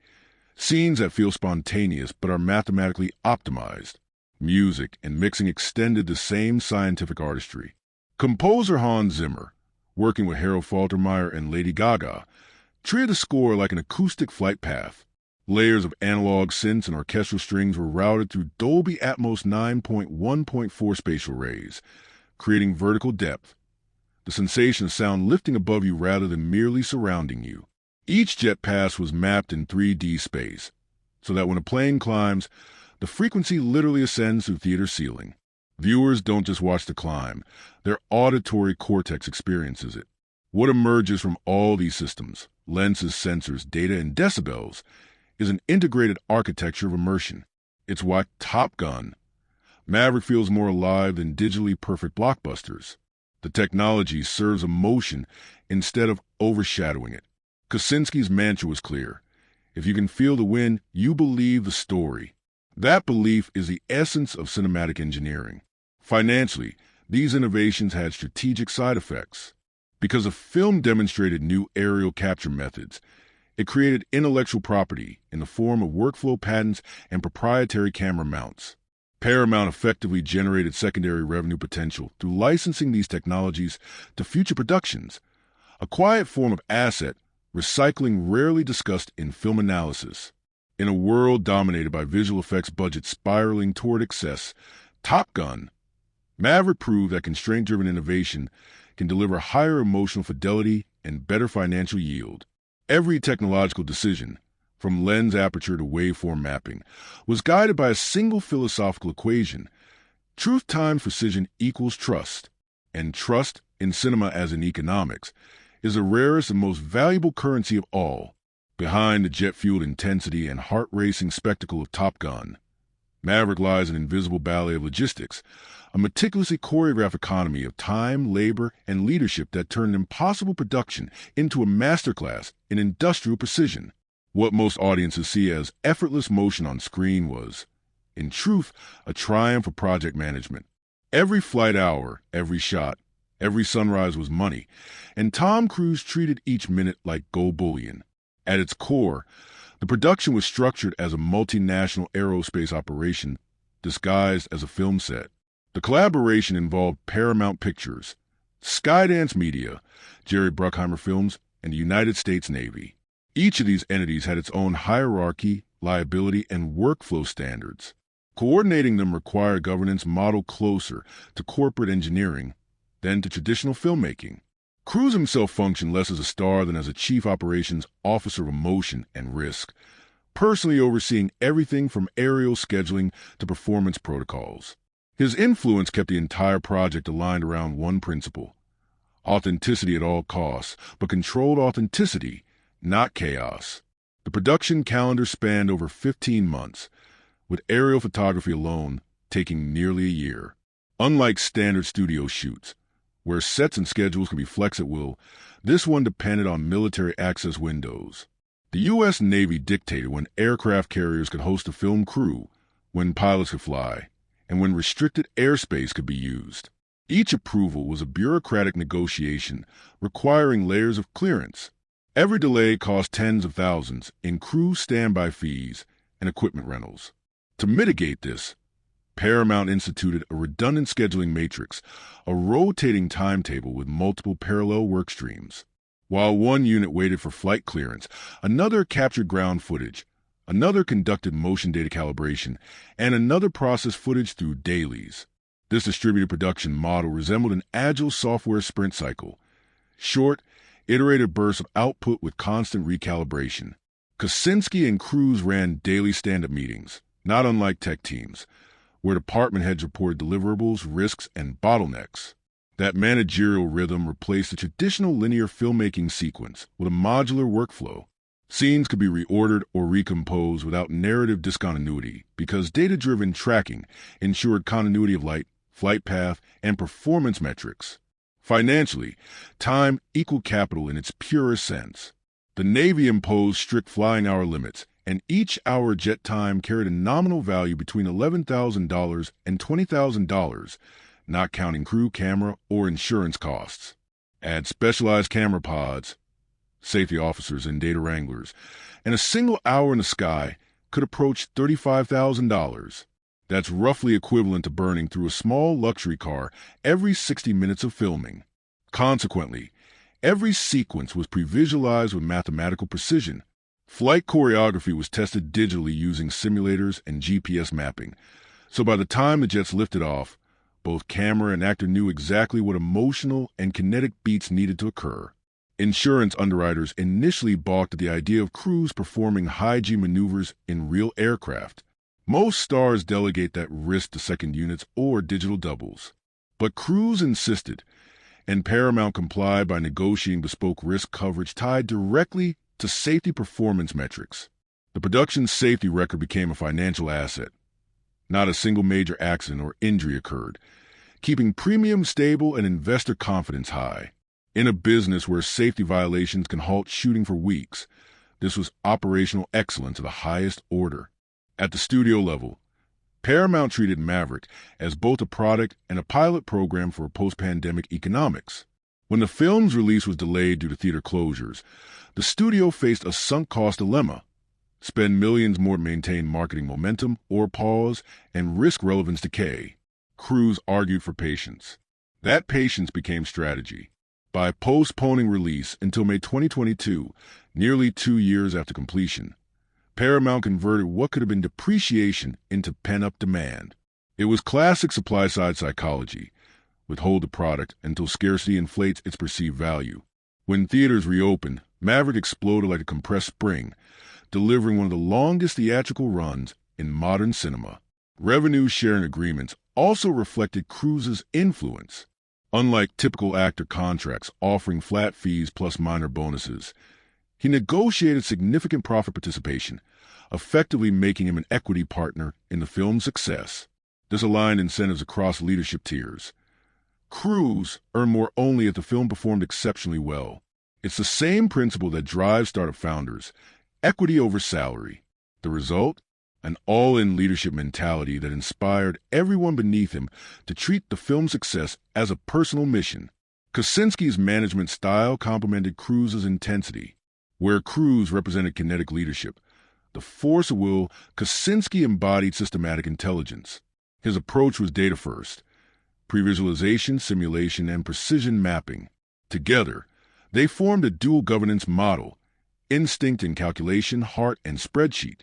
Scenes that feel spontaneous but are mathematically optimized. Music and mixing extended the same scientific artistry. Composer Hans Zimmer, working with Harold Faltermeyer and Lady Gaga, treated the score like an acoustic flight path. Layers of analog synths and orchestral strings were routed through Dolby Atmos 9.1.4 spatial arrays, creating vertical depth, the sensation of sound lifting above you rather than merely surrounding you. Each jet pass was mapped in 3D space, so that when a plane climbs, the frequency literally ascends through theater ceiling. Viewers don't just watch the climb, their auditory cortex experiences it. What emerges from all these systems, lenses, sensors, data, and decibels, is an integrated architecture of immersion. It's why Top Gun, Maverick feels more alive than digitally perfect blockbusters. The technology serves emotion instead of overshadowing it. Kosinski's mantra was clear. If you can feel the wind, you believe the story. That belief is the essence of cinematic engineering. Financially, these innovations had strategic side effects. Because the film demonstrated new aerial capture methods, it created intellectual property in the form of workflow patents and proprietary camera mounts. Paramount effectively generated secondary revenue potential through licensing these technologies to future productions, a quiet form of asset recycling rarely discussed in film analysis. In a world dominated by visual effects budgets spiraling toward excess, Top Gun, Maverick proved that constraint-driven innovation can deliver higher emotional fidelity and better financial yield. Every technological decision, from lens aperture to waveform mapping, was guided by a single philosophical equation. Truth times precision equals trust, and trust, in cinema as in economics, is the rarest and most valuable currency of all. Behind the jet-fueled intensity and heart-racing spectacle of Top Gun, Maverick lies an invisible ballet of logistics, a meticulously choreographed economy of time, labor, and leadership that turned impossible production into a masterclass in industrial precision. What most audiences see as effortless motion on screen was, in truth, a triumph of project management. Every flight hour, every shot, every sunrise was money, and Tom Cruise treated each minute like gold bullion. At its core, the production was structured as a multinational aerospace operation disguised as a film set. The collaboration involved Paramount Pictures, Skydance Media, Jerry Bruckheimer Films, and the United States Navy. Each of these entities had its own hierarchy, liability, and workflow standards. Coordinating them required governance modeled closer to corporate engineering than to traditional filmmaking. Cruise himself functioned less as a star than as a chief operations officer of emotion and risk, personally overseeing everything from aerial scheduling to performance protocols. His influence kept the entire project aligned around one principle: authenticity at all costs, but controlled authenticity, not chaos. The production calendar spanned over 15 months, with aerial photography alone taking nearly a year. Unlike standard studio shoots, where sets and schedules can be flexed at will, this one depended on military access windows. The U.S. Navy dictated when aircraft carriers could host a film crew, when pilots could fly, and when restricted airspace could be used. Each approval was a bureaucratic negotiation requiring layers of clearance. Every delay cost tens of thousands in crew standby fees and equipment rentals. To mitigate this, Paramount instituted a redundant scheduling matrix, a rotating timetable with multiple parallel work streams. While one unit waited for flight clearance, another captured ground footage, another conducted motion data calibration, and another processed footage through dailies. This distributed production model resembled an agile software sprint cycle, short, iterative bursts of output with constant recalibration. Kosinski and Cruise ran daily stand-up meetings, not unlike tech teams, where department heads reported deliverables, risks, and bottlenecks. That managerial rhythm replaced the traditional linear filmmaking sequence with a modular workflow. Scenes could be reordered or recomposed without narrative discontinuity because data-driven tracking ensured continuity of light, flight path, and performance metrics. Financially, time equaled capital in its purest sense. The Navy imposed strict flying hour limits, and each hour jet time carried a nominal value between $11,000 and $20,000, not counting crew, camera, or insurance costs. Add specialized camera pods, safety officers and data wranglers, and a single hour in the sky could approach $35,000. That's roughly equivalent to burning through a small luxury car every 60 minutes of filming. Consequently, every sequence was pre-visualized with mathematical precision. Flight choreography was tested digitally using simulators and GPS mapping, so by the time the jets lifted off, both camera and actor knew exactly what emotional and kinetic beats needed to occur. Insurance underwriters initially balked at the idea of crews performing high-G maneuvers in real aircraft. Most stars delegate that risk to second units or digital doubles. But Cruise insisted, and Paramount complied by negotiating bespoke risk coverage tied directly to safety performance metrics. The production's safety record became a financial asset. Not a single major accident or injury occurred, keeping premium stable and investor confidence high. In a business where safety violations can halt shooting for weeks, this was operational excellence of the highest order. At the studio level, Paramount treated Maverick as both a product and a pilot program for post-pandemic economics. When the film's release was delayed due to theater closures, the studio faced a sunk cost dilemma: spend millions more to maintain marketing momentum, or pause and risk relevance decay. Cruise argued for patience. That patience became strategy. By postponing release until May 2022, nearly 2 years after completion, Paramount converted what could have been depreciation into pent-up demand. It was classic supply-side psychology. Withhold the product until scarcity inflates its perceived value. When theaters reopened, Maverick exploded like a compressed spring, delivering one of the longest theatrical runs in modern cinema. Revenue-sharing agreements also reflected Cruise's influence. Unlike typical actor contracts offering flat fees plus minor bonuses, he negotiated significant profit participation, effectively making him an equity partner in the film's success. This aligned incentives across leadership tiers. Cruise earned more only if the film performed exceptionally well. It's the same principle that drives startup founders: equity over salary. The result? An all-in leadership mentality that inspired everyone beneath him to treat the film's success as a personal mission. Kosinski's management style complemented Cruise's intensity. Where Cruise represented kinetic leadership, the force of will, Kosinski embodied systematic intelligence. His approach was data-first: pre-visualization, simulation, and precision mapping. Together, they formed a dual governance model: instinct and calculation, heart and spreadsheet,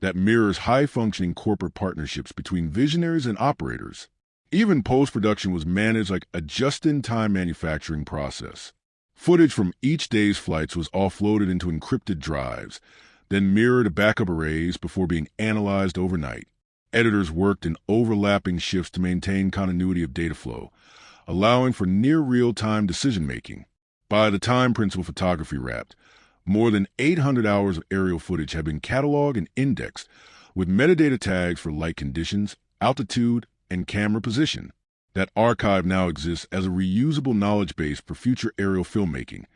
that mirrors high-functioning corporate partnerships between visionaries and operators. Even post-production was managed like a just-in-time manufacturing process. Footage from each day's flights was offloaded into encrypted drives, then mirrored to backup arrays before being analyzed overnight. Editors worked in overlapping shifts to maintain continuity of data flow, allowing for near real-time decision-making. By the time principal photography wrapped, more than 800 hours of aerial footage had been cataloged and indexed, with metadata tags for light conditions, altitude, and camera position. That archive now exists as a reusable knowledge base for future aerial filmmaking,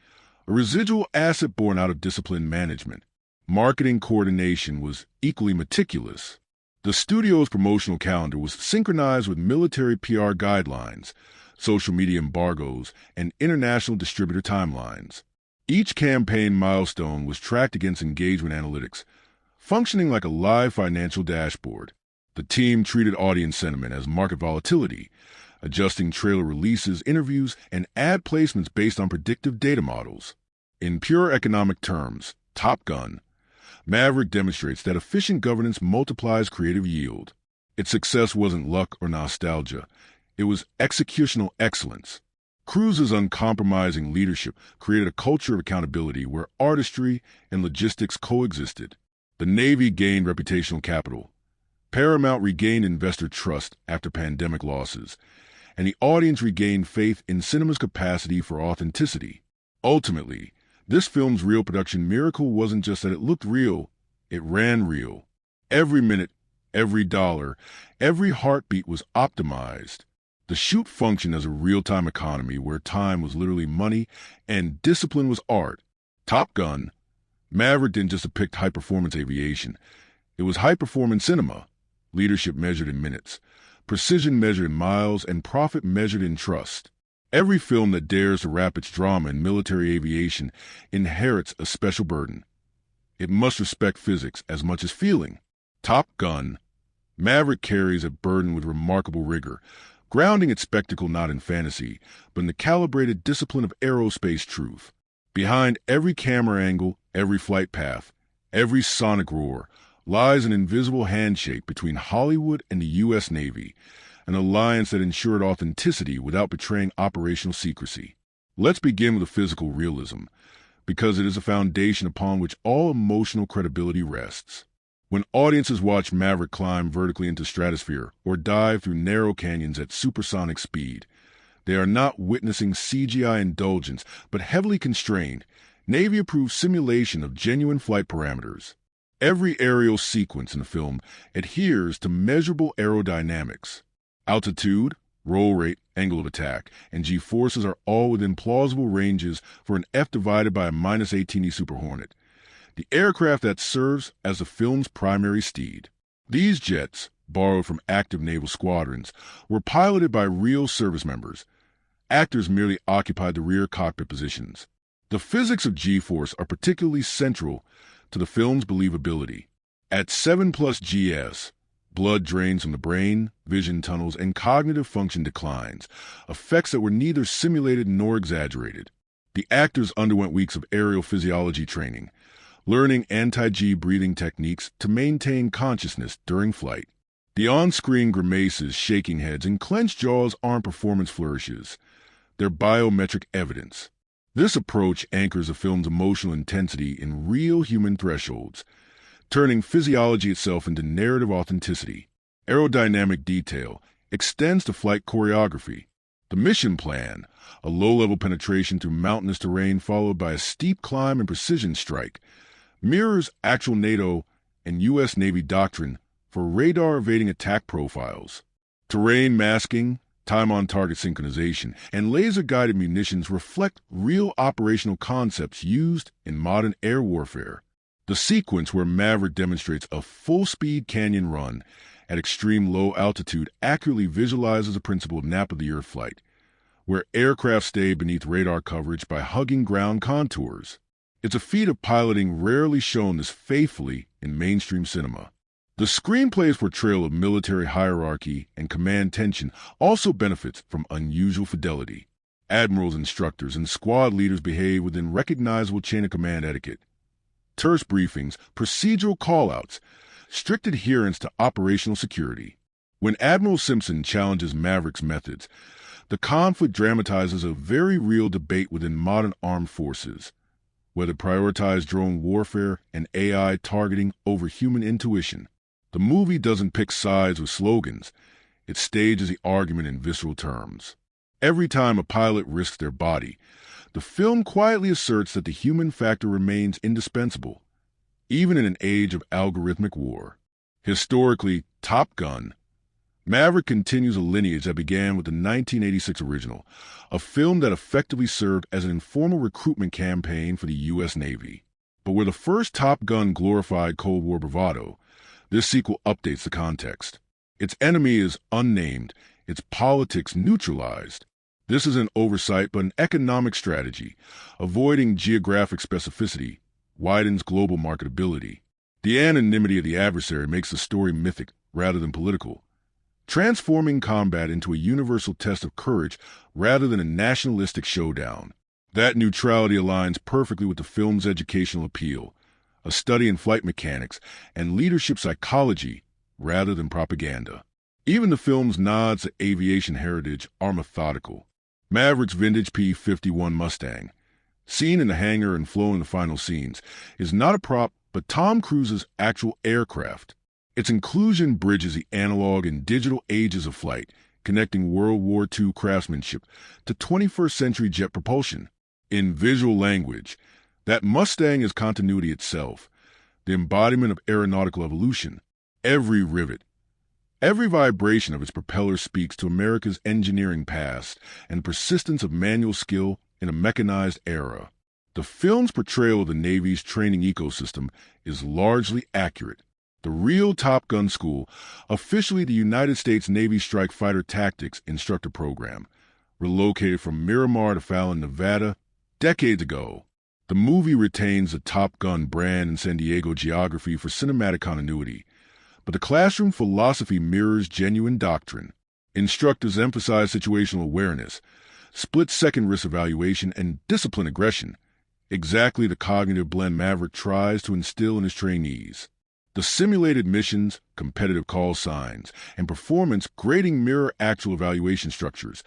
a residual asset born out of disciplined management. Marketing coordination was equally meticulous. The studio's promotional calendar was synchronized with military PR guidelines, social media embargoes, and international distributor timelines. Each campaign milestone was tracked against engagement analytics, functioning like a live financial dashboard. The team treated audience sentiment as market volatility, adjusting trailer releases, interviews, and ad placements based on predictive data models. In pure economic terms, Top Gun, Maverick demonstrates that efficient governance multiplies creative yield. Its success wasn't luck or nostalgia. It was executional excellence. Cruise's uncompromising leadership created a culture of accountability where artistry and logistics coexisted. The Navy gained reputational capital. Paramount regained investor trust after pandemic losses, and the audience regained faith in cinema's capacity for authenticity. Ultimately, this film's real production miracle wasn't just that it looked real, it ran real. Every minute, every dollar, every heartbeat was optimized. The shoot functioned as a real-time economy where time was literally money and discipline was art. Top Gun, Maverick didn't just depict high-performance aviation. It was high-performance cinema, leadership measured in minutes, precision measured in miles, and profit measured in trust. Every film that dares to wrap its drama in military aviation inherits a special burden. It must respect physics as much as feeling. Top Gun, Maverick carries a burden with remarkable rigor, grounding its spectacle not in fantasy, but in the calibrated discipline of aerospace truth. Behind every camera angle, every flight path, every sonic roar, lies an invisible handshake between Hollywood and the U.S. Navy, an alliance that ensured authenticity without betraying operational secrecy. Let's begin with the physical realism, because it is a foundation upon which all emotional credibility rests. When audiences watch Maverick climb vertically into stratosphere or dive through narrow canyons at supersonic speed, they are not witnessing CGI indulgence, but heavily constrained, Navy-approved simulation of genuine flight parameters. Every aerial sequence in the film adheres to measurable aerodynamics. Altitude, roll rate, angle of attack, and G-forces are all within plausible ranges for an F divided by a -18E Super Hornet, the aircraft that serves as the film's primary steed. These jets, borrowed from active naval squadrons, were piloted by real service members. Actors merely occupied the rear cockpit positions. The physics of G-force are particularly central to the film's believability. At 7+ GS, blood drains from the brain, vision tunnels, and cognitive function declines, effects that were neither simulated nor exaggerated. The actors underwent weeks of aerial physiology training, learning anti-G breathing techniques to maintain consciousness during flight. The on-screen grimaces, shaking heads, and clenched jaws aren't performance flourishes. They're biometric evidence. This approach anchors a film's emotional intensity in real human thresholds, turning physiology itself into narrative authenticity. Aerodynamic detail extends to flight choreography. The mission plan, a low-level penetration through mountainous terrain followed by a steep climb and precision strike, mirrors actual NATO and U.S. Navy doctrine for radar-evading attack profiles. Terrain masking, time-on-target synchronization, and laser-guided munitions reflect real operational concepts used in modern air warfare. The sequence where Maverick demonstrates a full-speed canyon run at extreme low altitude accurately visualizes the principle of nap-of-the-earth flight, where aircraft stay beneath radar coverage by hugging ground contours. It's a feat of piloting rarely shown this faithfully in mainstream cinema. The screenplay's portrayal of military hierarchy and command tension also benefits from unusual fidelity. Admirals, instructors, and squad leaders behave within recognizable chain-of-command etiquette. Terse briefings, procedural callouts, strict adherence to operational security. When Admiral Simpson challenges Maverick's methods, the conflict dramatizes a very real debate within modern armed forces, whether prioritize drone warfare and AI targeting over human intuition. The movie doesn't pick sides with slogans. It stages the argument in visceral terms. Every time a pilot risks their body, the film quietly asserts that the human factor remains indispensable, even in an age of algorithmic war. Historically, Top Gun, Maverick continues a lineage that began with the 1986 original, a film that effectively served as an informal recruitment campaign for the U.S. Navy. But where the first Top Gun glorified Cold War bravado, this sequel updates the context. Its enemy is unnamed, its politics neutralized. This is an oversight but an economic strategy. Avoiding geographic specificity widens global marketability. The anonymity of the adversary makes the story mythic rather than political, transforming combat into a universal test of courage rather than a nationalistic showdown. That neutrality aligns perfectly with the film's educational appeal, a study in flight mechanics and leadership psychology rather than propaganda. Even the film's nods to aviation heritage are methodical. Maverick's vintage P-51 Mustang, seen in the hangar and flown in the final scenes, is not a prop but Tom Cruise's actual aircraft. Its inclusion bridges the analog and digital ages of flight, connecting World War II craftsmanship to 21st century jet propulsion. In visual language, that Mustang is continuity itself, the embodiment of aeronautical evolution. Every rivet, every vibration of its propeller speaks to America's engineering past and persistence of manual skill in a mechanized era. The film's portrayal of the Navy's training ecosystem is largely accurate. The real Top Gun School, officially the United States Navy Strike Fighter Tactics Instructor Program, relocated from Miramar to Fallon, Nevada, decades ago. The movie retains the Top Gun brand and San Diego geography for cinematic continuity, but the classroom philosophy mirrors genuine doctrine. Instructors emphasize situational awareness, split-second risk evaluation, and discipline aggression, exactly the cognitive blend Maverick tries to instill in his trainees. The simulated missions, competitive call signs, and performance grading mirror actual evaluation structures,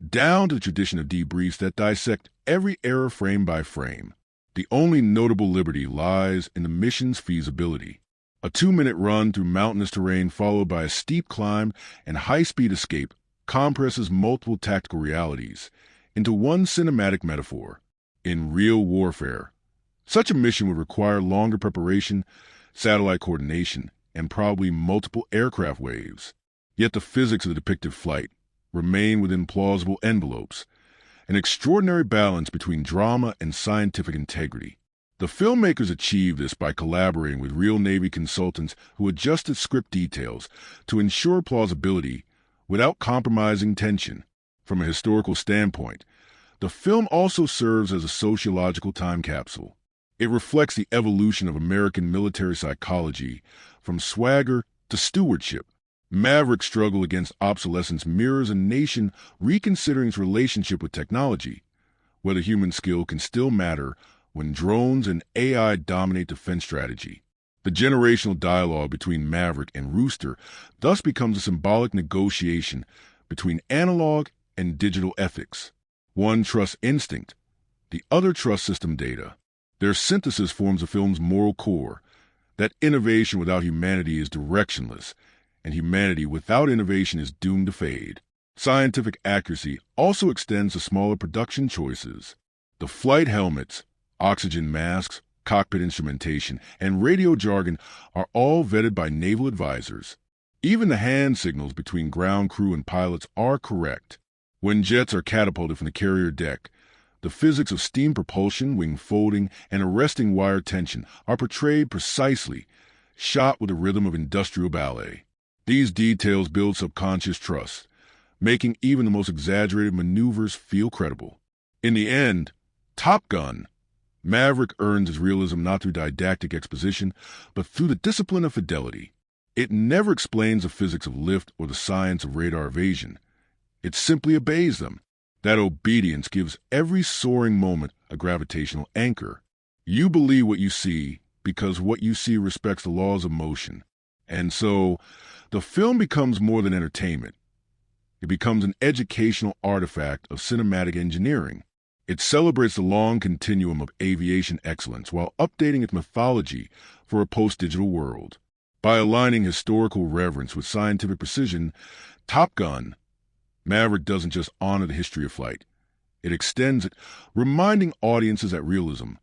down to the tradition of debriefs that dissect every error frame by frame. The only notable liberty lies in the mission's feasibility. A 2-minute run through mountainous terrain followed by a steep climb and high-speed escape compresses multiple tactical realities into one cinematic metaphor. In real warfare, such a mission would require longer preparation, satellite coordination, and probably multiple aircraft waves. Yet the physics of the depicted flight remain within plausible envelopes, an extraordinary balance between drama and scientific integrity. The filmmakers achieved this by collaborating with real Navy consultants who adjusted script details to ensure plausibility without compromising tension. From a historical standpoint, the film also serves as a sociological time capsule. It reflects the evolution of American military psychology, from swagger to stewardship. Maverick's struggle against obsolescence mirrors a nation reconsidering its relationship with technology, whether human skill can still matter when drones and AI dominate defense strategy. The generational dialogue between Maverick and Rooster thus becomes a symbolic negotiation between analog and digital ethics. One trusts instinct, the other trusts system data. Their synthesis forms the film's moral core, that innovation without humanity is directionless, and humanity without innovation is doomed to fade. Scientific accuracy also extends to smaller production choices. The flight helmets, oxygen masks, cockpit instrumentation, and radio jargon are all vetted by naval advisors. Even the hand signals between ground crew and pilots are correct. When jets are catapulted from the carrier deck, the physics of steam propulsion, wing folding, and arresting wire tension are portrayed precisely, shot with the rhythm of industrial ballet. These details build subconscious trust, making even the most exaggerated maneuvers feel credible. In the end, Top Gun, Maverick earns its realism not through didactic exposition, but through the discipline of fidelity. It never explains the physics of lift or the science of radar evasion. It simply obeys them. That obedience gives every soaring moment a gravitational anchor. You believe what you see because what you see respects the laws of motion. And so, the film becomes more than entertainment. It becomes an educational artifact of cinematic engineering. It celebrates the long continuum of aviation excellence while updating its mythology for a post-digital world. By aligning historical reverence with scientific precision, Top Gun, Maverick doesn't just honor the history of flight. It extends it, reminding audiences that realism,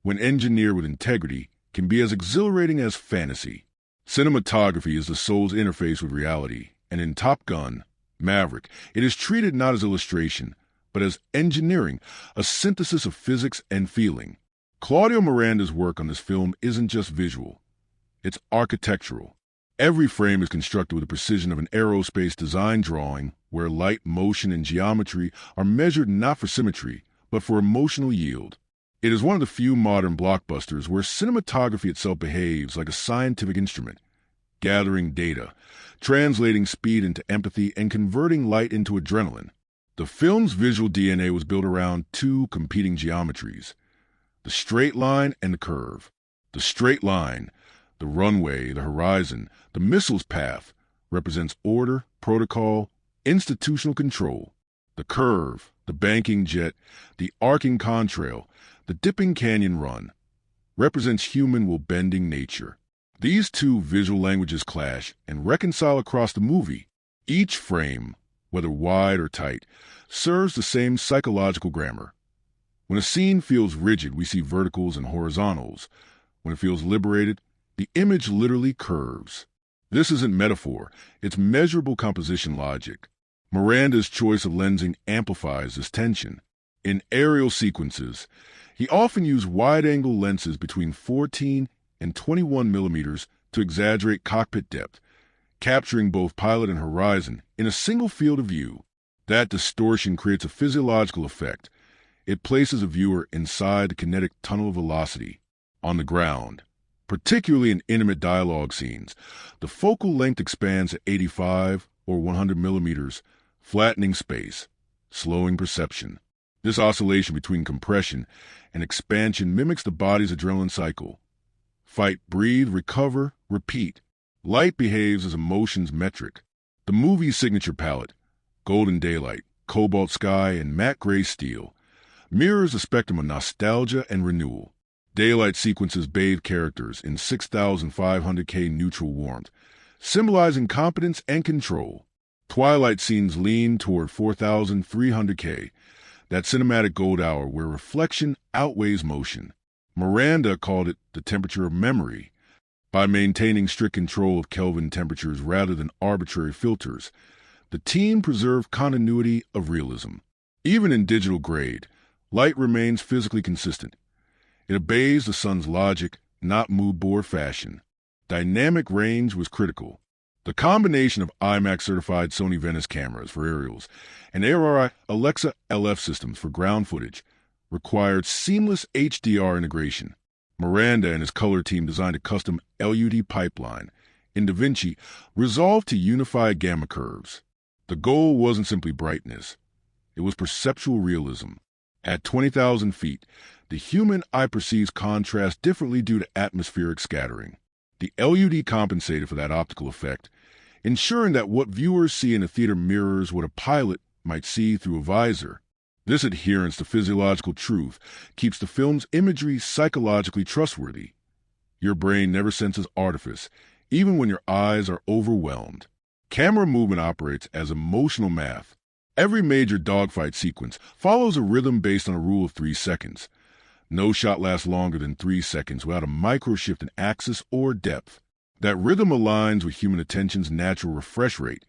when engineered with integrity, can be as exhilarating as fantasy. Cinematography is the soul's interface with reality, and in Top Gun, Maverick, it is treated not as illustration, but as engineering, a synthesis of physics and feeling. Claudio Miranda's work on this film isn't just visual. It's architectural. Every frame is constructed with the precision of an aerospace design drawing, where light, motion, and geometry are measured not for symmetry, but for emotional yield. It is one of the few modern blockbusters where cinematography itself behaves like a scientific instrument, gathering data, translating speed into empathy, and converting light into adrenaline. The film's visual DNA was built around two competing geometries, the straight line and the curve. The straight line, the runway, the horizon, the missile's path, represents order, protocol, institutional control. The curve, the banking jet, the arcing contrail, the dipping canyon run, represents human will-bending nature. These two visual languages clash and reconcile across the movie. Each frame, whether wide or tight, serves the same psychological grammar. When a scene feels rigid, we see verticals and horizontals. When it feels liberated, the image literally curves. This isn't metaphor, it's measurable composition logic. Miranda's choice of lensing amplifies this tension. In aerial sequences, he often used wide-angle lenses between 14 and 21 millimeters to exaggerate cockpit depth, capturing both pilot and horizon in a single field of view. That distortion creates a physiological effect. It places a viewer inside the kinetic tunnel of velocity. On the ground, particularly in intimate dialogue scenes, the focal length expands to 85 or 100 millimeters, flattening space, slowing perception. This oscillation between compression and expansion mimics the body's adrenaline cycle. Fight, breathe, recover, repeat. Light behaves as a motion's metric. The movie's signature palette, golden daylight, cobalt sky, and matte gray steel, mirrors a spectrum of nostalgia and renewal. Daylight sequences bathe characters in 6,500K neutral warmth, symbolizing competence and control. Twilight scenes lean toward 4,300K, that cinematic gold hour where reflection outweighs motion. Miranda called it the temperature of memory. By maintaining strict control of Kelvin temperatures rather than arbitrary filters, the team preserved continuity of realism. Even in digital grade, light remains physically consistent. It obeys the sun's logic, not mood board fashion. Dynamic range was critical. The combination of IMAX-certified Sony Venice cameras for aerials and ARRI Alexa LF systems for ground footage required seamless HDR integration. Miranda and his color team designed a custom LUT pipeline in DaVinci resolved to unify gamma curves. The goal wasn't simply brightness. It was perceptual realism. At 20,000 feet, The human eye perceives contrast differently due to atmospheric scattering. The LUD compensated for that optical effect, ensuring that what viewers see in a theater mirrors what a pilot might see through a visor. This adherence to physiological truth keeps the film's imagery psychologically trustworthy. Your brain never senses artifice, even when your eyes are overwhelmed. Camera movement operates as emotional math. Every major dogfight sequence follows a rhythm based on a rule of 3 seconds. No shot lasts longer than 3 seconds without a micro shift in axis or depth. That rhythm aligns with human attention's natural refresh rate,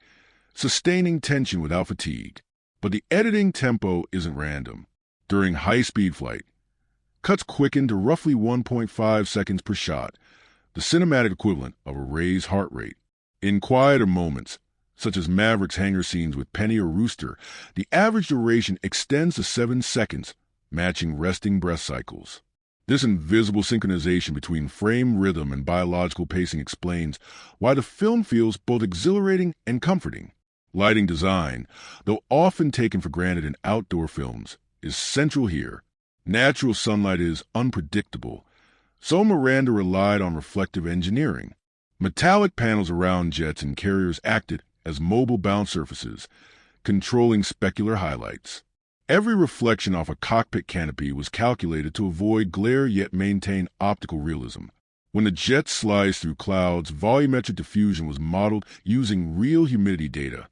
sustaining tension without fatigue. But the editing tempo isn't random. During high-speed flight, cuts quicken to roughly 1.5 seconds per shot, the cinematic equivalent of a raised heart rate. In quieter moments, such as Maverick's hangar scenes with Penny or Rooster, the average duration extends to 7 seconds, matching resting breath cycles. This invisible synchronization between frame rhythm and biological pacing explains why the film feels both exhilarating and comforting. Lighting design, though often taken for granted in outdoor films, is central here. Natural sunlight is unpredictable, so Miranda relied on reflective engineering. Metallic panels around jets and carriers acted as mobile bounce surfaces, controlling specular highlights. Every reflection off a cockpit canopy was calculated to avoid glare yet maintain optical realism. When the jet sliced through clouds, volumetric diffusion was modeled using real humidity data,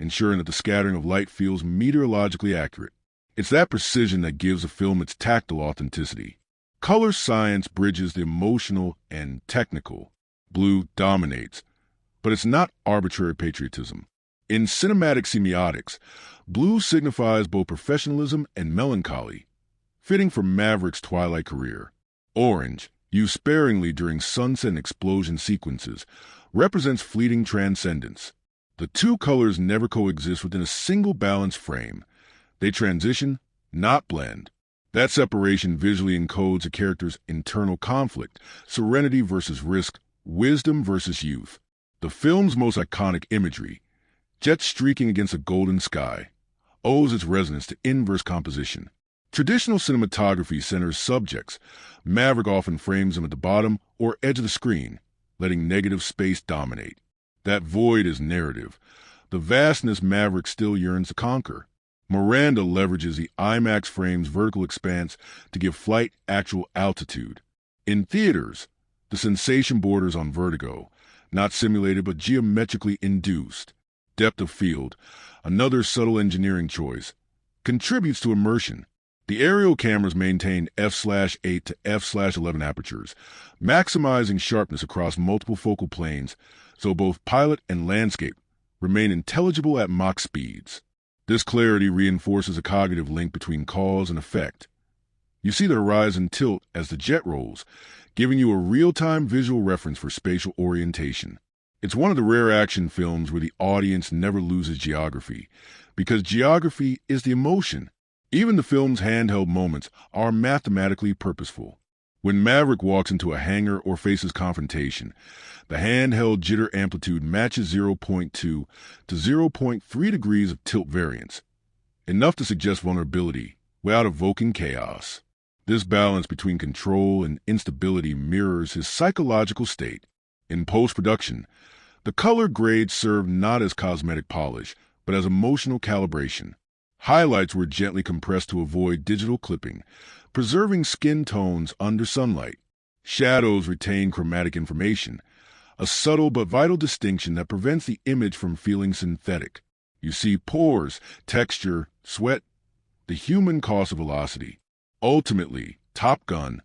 ensuring that the scattering of light feels meteorologically accurate. It's that precision that gives a film its tactile authenticity. Color science bridges the emotional and technical. Blue dominates, but it's not arbitrary patriotism. In cinematic semiotics, blue signifies both professionalism and melancholy, fitting for Maverick's twilight career. Orange, used sparingly during sunset and explosion sequences, represents fleeting transcendence. The two colors never coexist within a single balanced frame. They transition, not blend. That separation visually encodes a character's internal conflict, serenity versus risk, wisdom versus youth. The film's most iconic imagery, jets streaking against a golden sky, owes its resonance to inverse composition. Traditional cinematography centers subjects. Maverick often frames them at the bottom or edge of the screen, letting negative space dominate. That void is narrative, the vastness Maverick still yearns to conquer. Miranda leverages the IMAX frame's vertical expanse to give flight actual altitude. In theaters, the sensation borders on vertigo, not simulated but geometrically induced. Depth of field, another subtle engineering choice, contributes to immersion. The aerial cameras maintain f/8 to f/11 apertures, maximizing sharpness across multiple focal planes, so both pilot and landscape remain intelligible at Mach speeds. This clarity reinforces a cognitive link between cause and effect. You see the horizon tilt as the jet rolls, giving you a real-time visual reference for spatial orientation. It's one of the rare action films where the audience never loses geography, because geography is the emotion. Even the film's handheld moments are mathematically purposeful. When Maverick walks into a hangar or faces confrontation, the handheld jitter amplitude matches 0.2 to 0.3 degrees of tilt variance, enough to suggest vulnerability without evoking chaos. This balance between control and instability mirrors his psychological state. In post-production, the color grades serve not as cosmetic polish, but as emotional calibration. Highlights were gently compressed to avoid digital clipping, preserving skin tones under sunlight. Shadows retain chromatic information, a subtle but vital distinction that prevents the image from feeling synthetic. You see pores, texture, sweat, the human cost of velocity. Ultimately, Top Gun,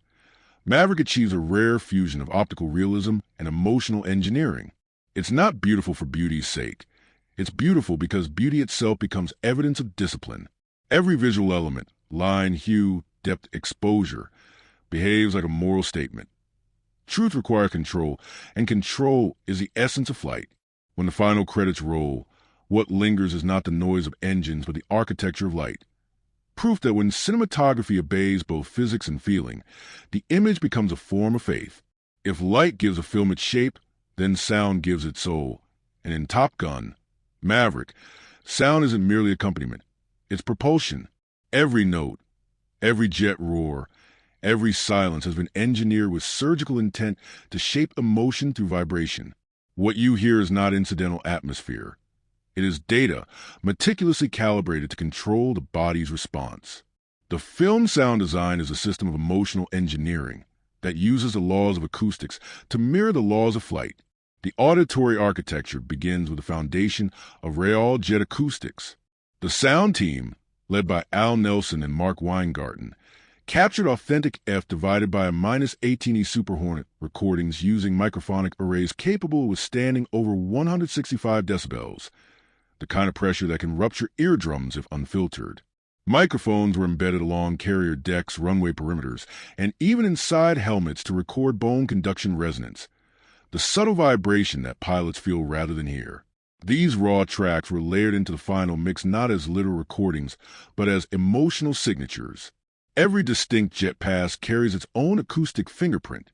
Maverick achieves a rare fusion of optical realism and emotional engineering. It's not beautiful for beauty's sake. It's beautiful because beauty itself becomes evidence of discipline. Every visual element, line, hue, depth, exposure, behaves like a moral statement. Truth requires control, and control is the essence of flight. When the final credits roll, what lingers is not the noise of engines but the architecture of light. Proof that when cinematography obeys both physics and feeling, the image becomes a form of faith. If light gives a film its shape, then sound gives it soul. And in Top Gun, Maverick, sound isn't merely accompaniment. It's propulsion. Every note, every jet roar, Every silence has been engineered with surgical intent to shape emotion through vibration. What you hear is not incidental atmosphere. It is data meticulously calibrated to control the body's response. The film sound design is a system of emotional engineering that uses the laws of acoustics to mirror the laws of flight. The auditory architecture begins with the foundation of real jet acoustics. The sound team, led by Al Nelson and Mark Weingarten, captured authentic F divided by a -18E Super Hornet recordings using microphonic arrays capable of withstanding over 165 decibels, the kind of pressure that can rupture eardrums if unfiltered. Microphones were embedded along carrier decks, runway perimeters, and even inside helmets to record bone conduction resonance, the subtle vibration that pilots feel rather than hear. These raw tracks were layered into the final mix not as literal recordings, but as emotional signatures. Every distinct jet pass carries its own acoustic fingerprint: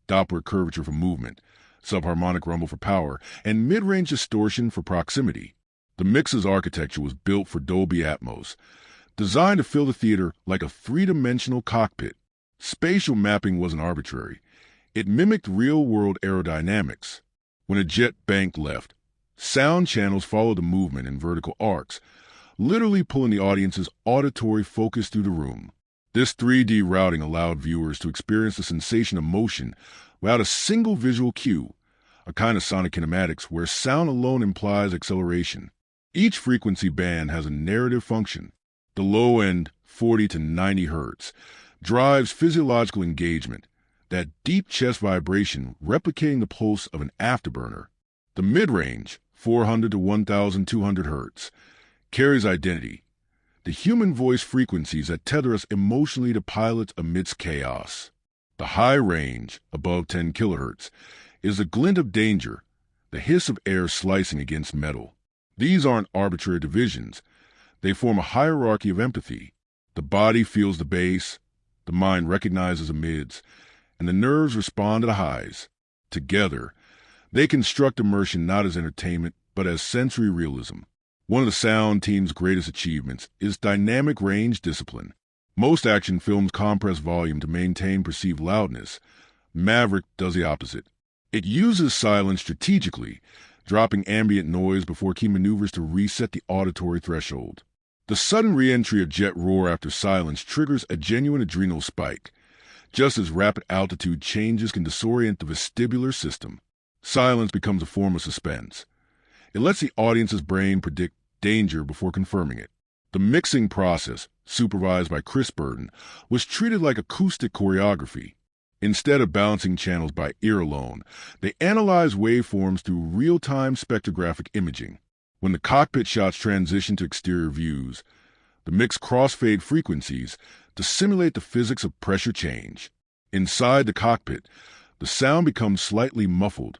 Doppler curvature for movement, subharmonic rumble for power, and mid-range distortion for proximity. The mix's architecture was built for Dolby Atmos, designed to fill the theater like a three-dimensional cockpit. Spatial mapping wasn't arbitrary. It mimicked real-world aerodynamics. When a jet banked left, sound channels followed the movement in vertical arcs, literally pulling the audience's auditory focus through the room. This 3D routing allowed viewers to experience the sensation of motion without a single visual cue, a kind of sonic kinematics where sound alone implies acceleration. Each frequency band has a narrative function. The low end, 40 to 90 hertz, drives physiological engagement, that deep chest vibration replicating the pulse of an afterburner. The mid-range, 400 to 1,200 hertz, carries identity, the human voice frequencies that tether us emotionally to pilots amidst chaos. The high range, above 10 kilohertz, is the glint of danger, the hiss of air slicing against metal. These aren't arbitrary divisions. They form a hierarchy of empathy. The body feels the bass, the mind recognizes the mids, and the nerves respond to the highs. Together, they construct immersion not as entertainment, but as sensory realism. One of the sound team's greatest achievements is dynamic range discipline. Most action films compress volume to maintain perceived loudness. Maverick does the opposite. It uses silence strategically, dropping ambient noise before key maneuvers to reset the auditory threshold. The sudden re-entry of jet roar after silence triggers a genuine adrenal spike, just as rapid altitude changes can disorient the vestibular system. Silence becomes a form of suspense. It lets the audience's brain predict danger before confirming it. The mixing process, supervised by Chris Burton, was treated like acoustic choreography. Instead of balancing channels by ear alone, they analyzed waveforms through real-time spectrographic imaging. When the cockpit shots transition to exterior views, the mix crossfade frequencies to simulate the physics of pressure change. Inside the cockpit, the sound becomes slightly muffled,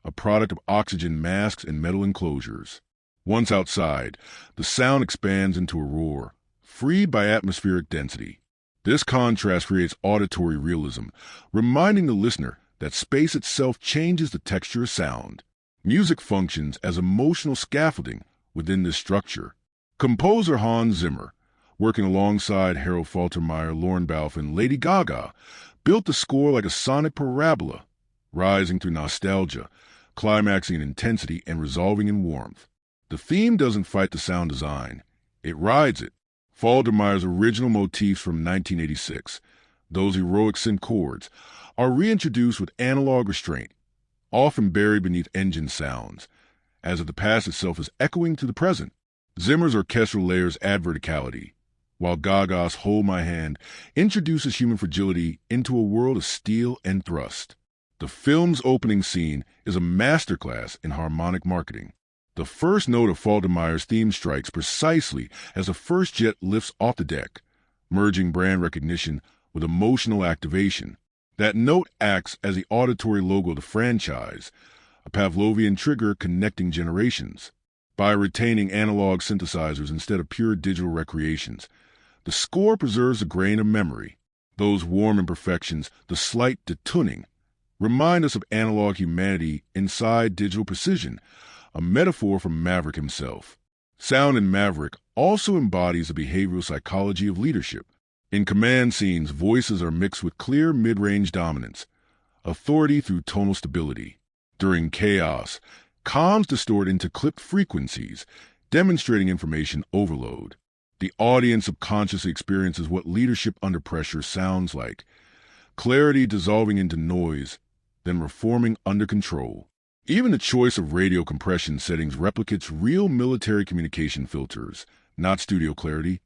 a product of oxygen masks and metal enclosures. Once outside, the sound expands into a roar, freed by atmospheric density. This contrast creates auditory realism, reminding the listener that space itself changes the texture of sound. Music functions as emotional scaffolding within this structure. Composer Hans Zimmer, working alongside Harold Faltermeyer, Lorne Balfe, and Lady Gaga, built the score like a sonic parabola, rising through nostalgia, climaxing in intensity, and resolving in warmth. The theme doesn't fight the sound design. It rides it. Faltermeyer's original motifs from 1986, those heroic synth chords, are reintroduced with analog restraint, often buried beneath engine sounds, as if the past itself is echoing to the present. Zimmer's orchestral layers add verticality, while Gaga's Hold My Hand introduces human fragility into a world of steel and thrust. The film's opening scene is a masterclass in harmonic marketing. The first note of Faltermeyer's theme strikes precisely as the first jet lifts off the deck, merging brand recognition with emotional activation. That note acts as the auditory logo of the franchise, a Pavlovian trigger connecting generations. By retaining analog synthesizers instead of pure digital recreations, the score preserves the grain of memory. Those warm imperfections, the slight detuning, remind us of analog humanity inside digital precision, a metaphor from Maverick himself. Sound in Maverick also embodies the behavioral psychology of leadership. In command scenes, voices are mixed with clear mid-range dominance, authority through tonal stability. During chaos, comms distort into clipped frequencies, demonstrating information overload. The audience subconsciously experiences what leadership under pressure sounds like, clarity dissolving into noise, then reforming under control. Even the choice of radio compression settings replicates real military communication filters, not studio clarity,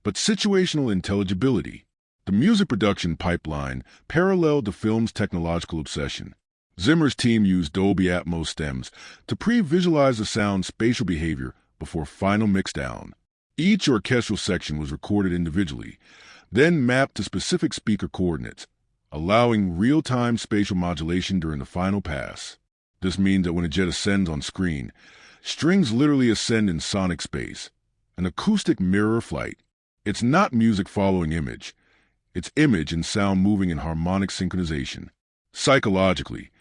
but situational intelligibility. The music production pipeline paralleled the film's technological obsession. Zimmer's team used Dolby Atmos stems to pre-visualize the sound's spatial behavior before final mixdown. Each orchestral section was recorded individually, then mapped to specific speaker coordinates, allowing real-time spatial modulation during the final pass. This means that when a jet ascends on screen, strings literally ascend in sonic space, an acoustic mirror flight. It's not music following image. It's image and sound moving in harmonic synchronization. Psychologically,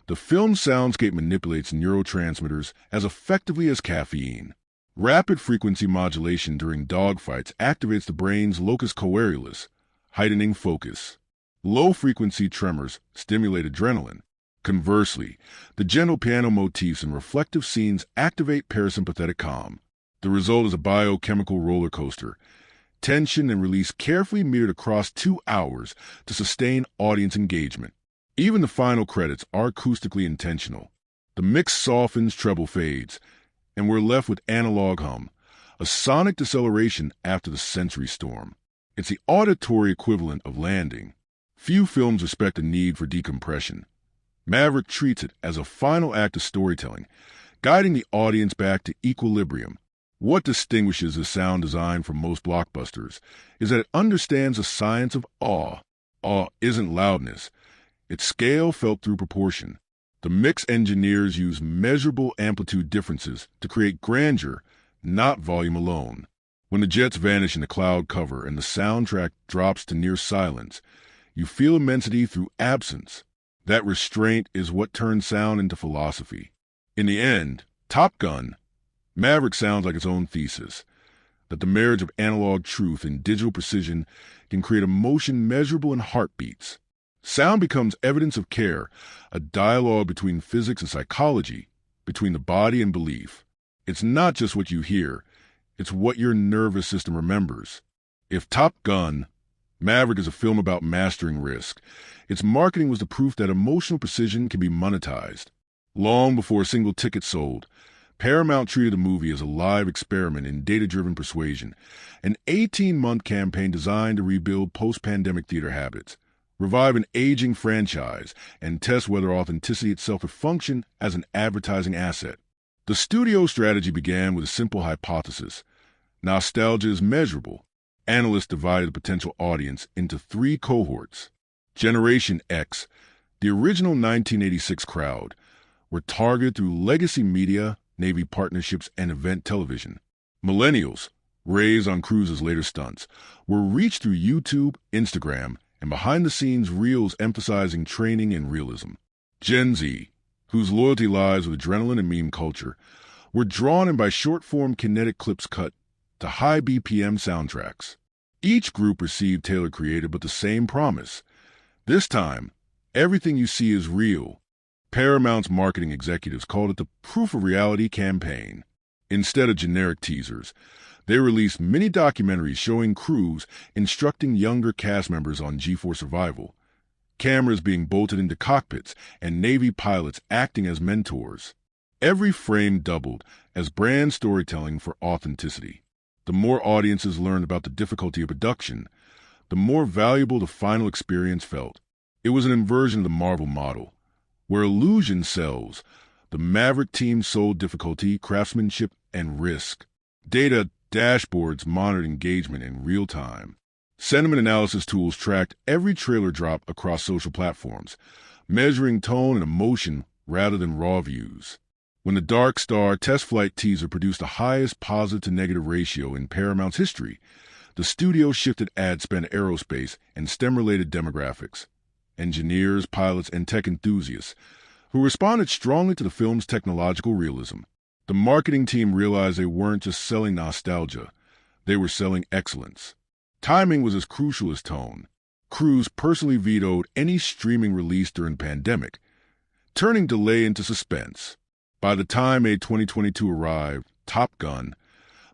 the film's soundscape manipulates neurotransmitters as effectively as caffeine. Rapid frequency modulation during dogfights activates the brain's locus coeruleus, heightening focus. Low-frequency tremors stimulate adrenaline. Conversely, the gentle piano motifs in reflective scenes activate parasympathetic calm. The result is a biochemical roller coaster, tension and release carefully metered across 2 hours to sustain audience engagement. Even the final credits are acoustically intentional. The mix softens, treble fades, and we're left with analog hum, a sonic deceleration after the sensory storm. It's the auditory equivalent of landing. Few films respect the need for decompression. Maverick treats it as a final act of storytelling, guiding the audience back to equilibrium. What distinguishes the sound design from most blockbusters is that it understands the science of awe. Awe isn't loudness. It's scale felt through proportion. The mix engineers use measurable amplitude differences to create grandeur, not volume alone. When the jets vanish in the cloud cover and the soundtrack drops to near silence, you feel immensity through absence. That restraint is what turns sound into philosophy. In the end, Top Gun, Maverick sounds like its own thesis, that the marriage of analog truth and digital precision can create emotion measurable in heartbeats. Sound becomes evidence of care, a dialogue between physics and psychology, between the body and belief. It's not just what you hear, it's what your nervous system remembers. If Top Gun, Maverick is a film about mastering risk, its marketing was the proof that emotional precision can be monetized. Long before a single ticket sold, Paramount treated the movie as a live experiment in data-driven persuasion, an 18-month campaign designed to rebuild post-pandemic theater habits, revive an aging franchise, and test whether authenticity itself would function as an advertising asset. The studio's strategy began with a simple hypothesis. Nostalgia is measurable. Analysts divided the potential audience into 3 cohorts. Generation X, the original 1986 crowd, were targeted through legacy media, Navy partnerships, and event television. Millennials, raised on Cruise's later stunts, were reached through YouTube, Instagram, and behind-the-scenes reels emphasizing training and realism. Gen Z, whose loyalty lies with adrenaline and meme culture, were drawn in by short-form kinetic clips cut to high BPM soundtracks. Each group received tailored creative but the same promise. This time, everything you see is real. Paramount's marketing executives called it the Proof of Reality campaign. Instead of generic teasers, they released mini documentaries showing crews instructing younger cast members on G4 survival, cameras being bolted into cockpits, and Navy pilots acting as mentors. Every frame doubled as brand storytelling for authenticity. The more audiences learned about the difficulty of production, the more valuable the final experience felt. It was an inversion of the Marvel model. Where illusion sells, the Maverick team sold difficulty, craftsmanship, and risk. Data dashboards monitored engagement in real time. Sentiment analysis tools tracked every trailer drop across social platforms, measuring tone and emotion rather than raw views. When the Dark Star test flight teaser produced the highest positive-to-negative ratio in Paramount's history, the studio shifted ad spend to aerospace and STEM-related demographics. Engineers, pilots, and tech enthusiasts, who responded strongly to the film's technological realism. The marketing team realized they weren't just selling nostalgia, they were selling excellence. Timing was as crucial as tone. Cruise personally vetoed any streaming release during the pandemic, turning delay into suspense. By the time May 2022 arrived, Top Gun,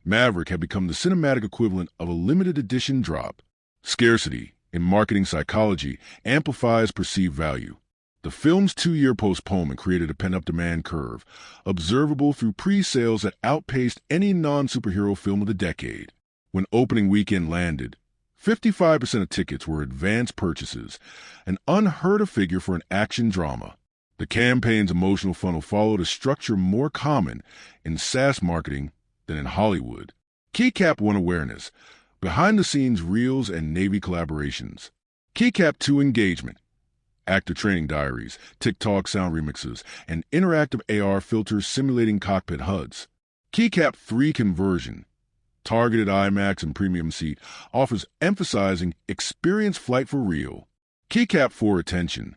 Maverick had become the cinematic equivalent of a limited edition drop. Scarcity, in marketing psychology, amplifies perceived value. The film's 2-year postponement created a pent-up demand curve, observable through pre-sales that outpaced any non-superhero film of the decade. When opening weekend landed, 55% of tickets were advance purchases, an unheard-of figure for an action drama. The campaign's emotional funnel followed a structure more common in SaaS marketing than in Hollywood. Keycap won awareness, behind-the-scenes reels and Navy collaborations. Keycap 2 engagement, actor training diaries, TikTok sound remixes, and interactive AR filters simulating cockpit HUDs. Keycap 3 conversion, targeted IMAX and premium seat, offers emphasizing experience flight for real. Keycap 4 attention,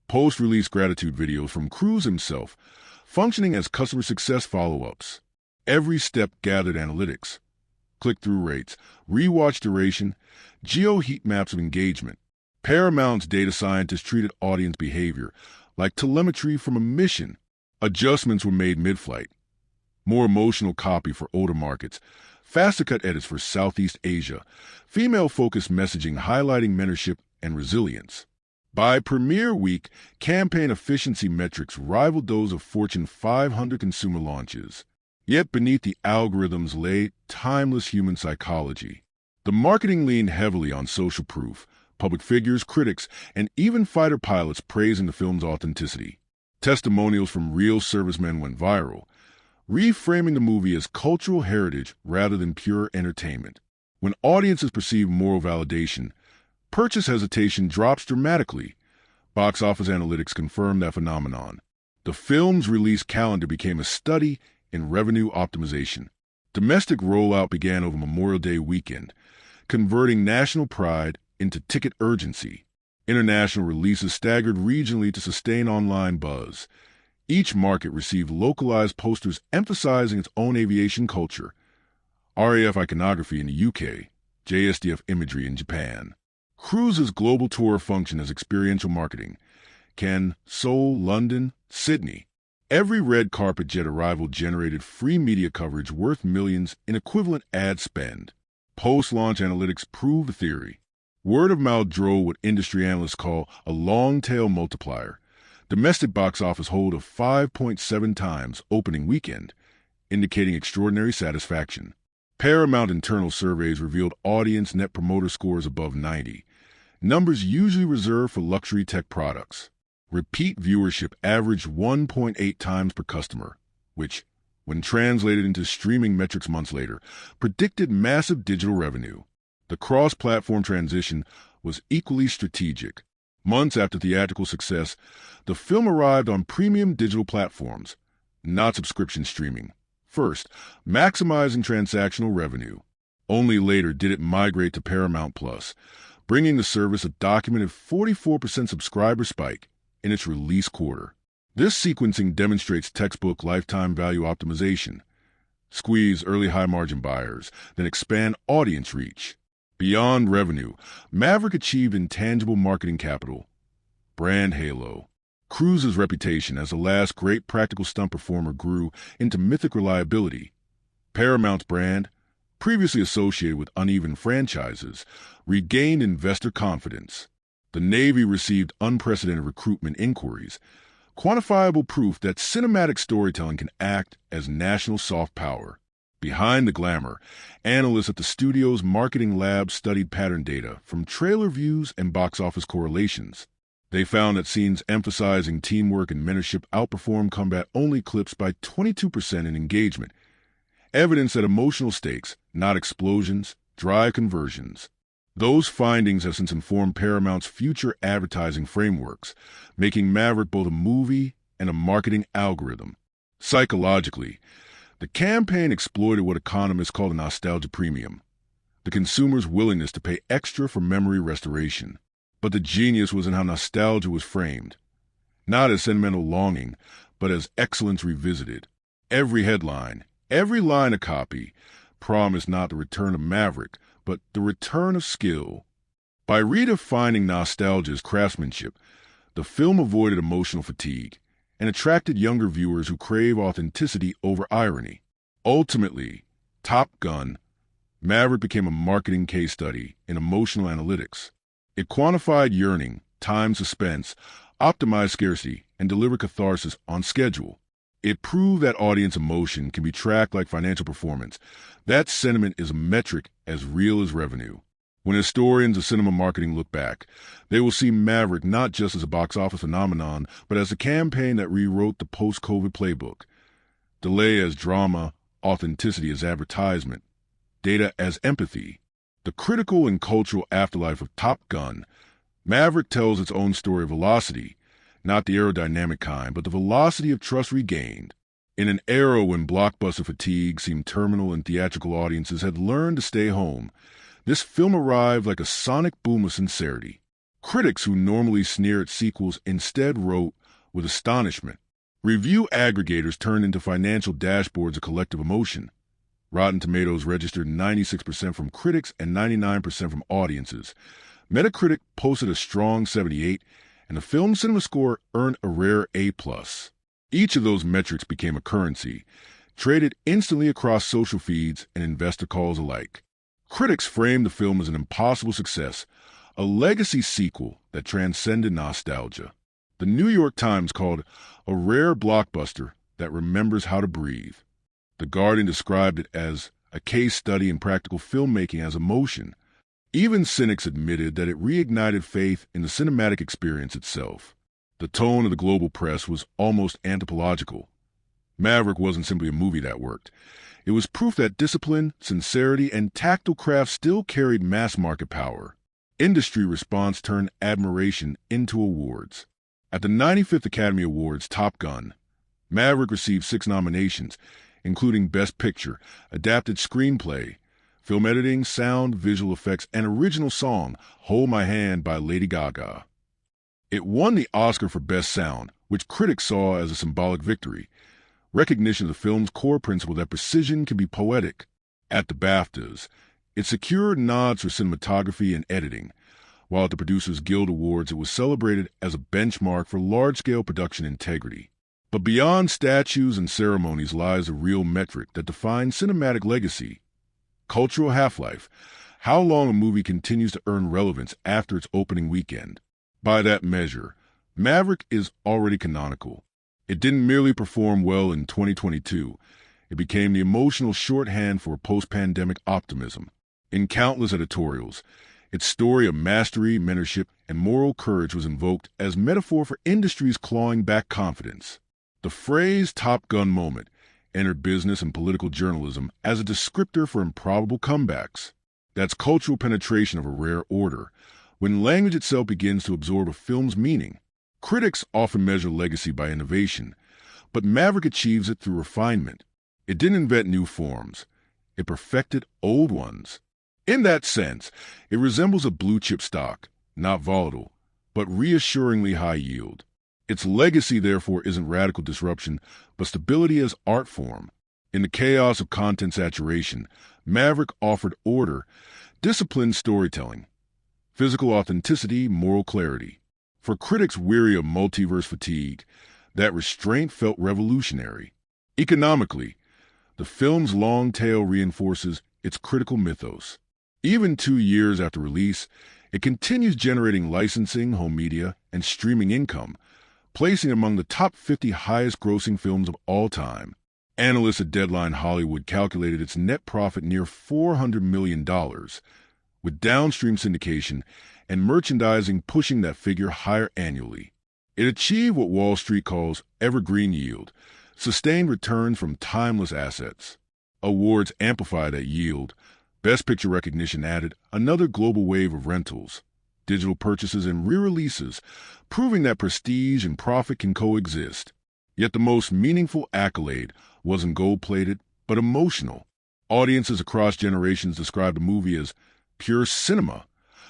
post-release gratitude videos from Cruise himself, functioning as customer success follow-ups. Every step gathered analytics, click-through rates, rewatch duration, geo-heat maps of engagement. Paramount's data scientists treated audience behavior like telemetry from a mission. Adjustments were made mid-flight. More emotional copy for older markets, faster cut edits for Southeast Asia, female-focused messaging highlighting mentorship and resilience. By premiere week, campaign efficiency metrics rivaled those of Fortune 500 consumer launches. Yet beneath the algorithms lay timeless human psychology. The marketing leaned heavily on social proof, public figures, critics, and even fighter pilots praising the film's authenticity. Testimonials from real servicemen went viral, reframing the movie as cultural heritage rather than pure entertainment. When audiences perceive moral validation, purchase hesitation drops dramatically. Box office analytics confirmed that phenomenon. The film's release calendar became a study in revenue optimization. Domestic rollout began over Memorial Day weekend, converting national pride into ticket urgency. International releases staggered regionally to sustain online buzz. Each market received localized posters emphasizing its own aviation culture. RAF iconography in the UK, JSDF imagery in Japan. Cruise's global tour functioned as experiential marketing. Cannes, Seoul, London, Sydney. Every red carpet jet arrival generated free media coverage worth millions in equivalent ad spend. Post-launch analytics proved the theory. Word of mouth drove what industry analysts call a long-tail multiplier. Domestic box office hold of 5.7 times opening weekend, indicating extraordinary satisfaction. Paramount internal surveys revealed audience net promoter scores above 90, numbers usually reserved for luxury tech products. Repeat viewership averaged 1.8 times per customer, which, when translated into streaming metrics months later, predicted massive digital revenue. The cross-platform transition was equally strategic. Months after theatrical success, the film arrived on premium digital platforms, not subscription streaming. First, maximizing transactional revenue. Only later did it migrate to Paramount Plus, bringing the service a documented 44% subscriber spike in its release quarter. This sequencing demonstrates textbook lifetime value optimization. Squeeze early high-margin buyers, then expand audience reach. Beyond revenue, Maverick achieved intangible marketing capital. Brand halo. Cruise's reputation as the last great practical stunt performer grew into mythic reliability. Paramount's brand, previously associated with uneven franchises, regained investor confidence. The Navy received unprecedented recruitment inquiries, quantifiable proof that cinematic storytelling can act as national soft power. Behind the glamour, analysts at the studio's marketing lab studied pattern data from trailer views and box office correlations. They found that scenes emphasizing teamwork and mentorship outperformed combat-only clips by 22% in engagement, evidence that emotional stakes, not explosions, drive conversions. Those findings have since informed Paramount's future advertising frameworks, making Maverick both a movie and a marketing algorithm. Psychologically, the campaign exploited what economists call the nostalgia premium, the consumer's willingness to pay extra for memory restoration. But the genius was in how nostalgia was framed, not as sentimental longing, but as excellence revisited. Every headline, every line of copy, promised not the return of Maverick, but the return of skill. By redefining nostalgia as craftsmanship, the film avoided emotional fatigue and attracted younger viewers who crave authenticity over irony. Ultimately, Top Gun: Maverick became a marketing case study in emotional analytics. It quantified yearning, timed suspense, optimized scarcity, and delivered catharsis on schedule. It proved that audience emotion can be tracked like financial performance. That sentiment is a metric as real as revenue. When historians of cinema marketing look back, they will see Maverick not just as a box office phenomenon, but as a campaign that rewrote the post-COVID playbook. Delay as drama, authenticity as advertisement, data as empathy. The critical and cultural afterlife of Top Gun, Maverick tells its own story of velocity, not the aerodynamic kind, but the velocity of trust regained. In an era when blockbuster fatigue seemed terminal and theatrical audiences had learned to stay home, this film arrived like a sonic boom of sincerity. Critics who normally sneer at sequels instead wrote with astonishment. Review aggregators turned into financial dashboards of collective emotion. Rotten Tomatoes registered 96% from critics and 99% from audiences. Metacritic posted a strong 78, and the film's cinema score earned a rare A+. Each of those metrics became a currency, traded instantly across social feeds and investor calls alike. Critics framed the film as an impossible success, a legacy sequel that transcended nostalgia. The New York Times called it a rare blockbuster that remembers how to breathe. The Guardian described it as a case study in practical filmmaking as emotion. Even cynics admitted that it reignited faith in the cinematic experience itself. The tone of the global press was almost anthropological. Maverick wasn't simply a movie that worked. It was proof that discipline, sincerity, and tactile craft still carried mass market power. Industry response turned admiration into awards. At the 95th Academy Awards Top Gun, Maverick received 6 nominations, including Best Picture, Adapted Screenplay, Film Editing, Sound, Visual Effects, and Original Song, Hold My Hand by Lady Gaga. It won the Oscar for Best Sound, which critics saw as a symbolic victory, recognition of the film's core principle that precision can be poetic. At the BAFTAs, it secured nods for cinematography and editing, while at the Producers Guild Awards it was celebrated as a benchmark for large-scale production integrity. But beyond statues and ceremonies lies a real metric that defines cinematic legacy: cultural half-life, how long a movie continues to earn relevance after its opening weekend. By that measure, Maverick is already canonical. It didn't merely perform well in 2022. It became the emotional shorthand for post-pandemic optimism. In countless editorials, its story of mastery, mentorship, and moral courage was invoked as metaphor for industry's clawing back confidence. The phrase Top Gun moment entered business and political journalism as a descriptor for improbable comebacks. That's cultural penetration of a rare order, when language itself begins to absorb a film's meaning. Critics often measure legacy by innovation, but Maverick achieves it through refinement. It didn't invent new forms. It perfected old ones. In that sense, it resembles a blue-chip stock, not volatile, but reassuringly high yield. Its legacy, therefore, isn't radical disruption, but stability as art form. In the chaos of content saturation, Maverick offered order, disciplined storytelling, physical authenticity, moral clarity. For critics weary of multiverse fatigue, that restraint felt revolutionary. Economically, the film's long tail reinforces its critical mythos. Even 2 years after release, it continues generating licensing, home media, and streaming income, placing it among the top 50 highest-grossing films of all time. Analysts at Deadline Hollywood calculated its net profit near $400 million, with downstream syndication and merchandising pushing that figure higher annually. It achieved what Wall Street calls evergreen yield, sustained returns from timeless assets. Awards amplify that yield. Best Picture recognition added another global wave of rentals, digital purchases, and re-releases, proving that prestige and profit can coexist. Yet the most meaningful accolade wasn't gold-plated, but emotional. Audiences across generations described the movie as pure cinema,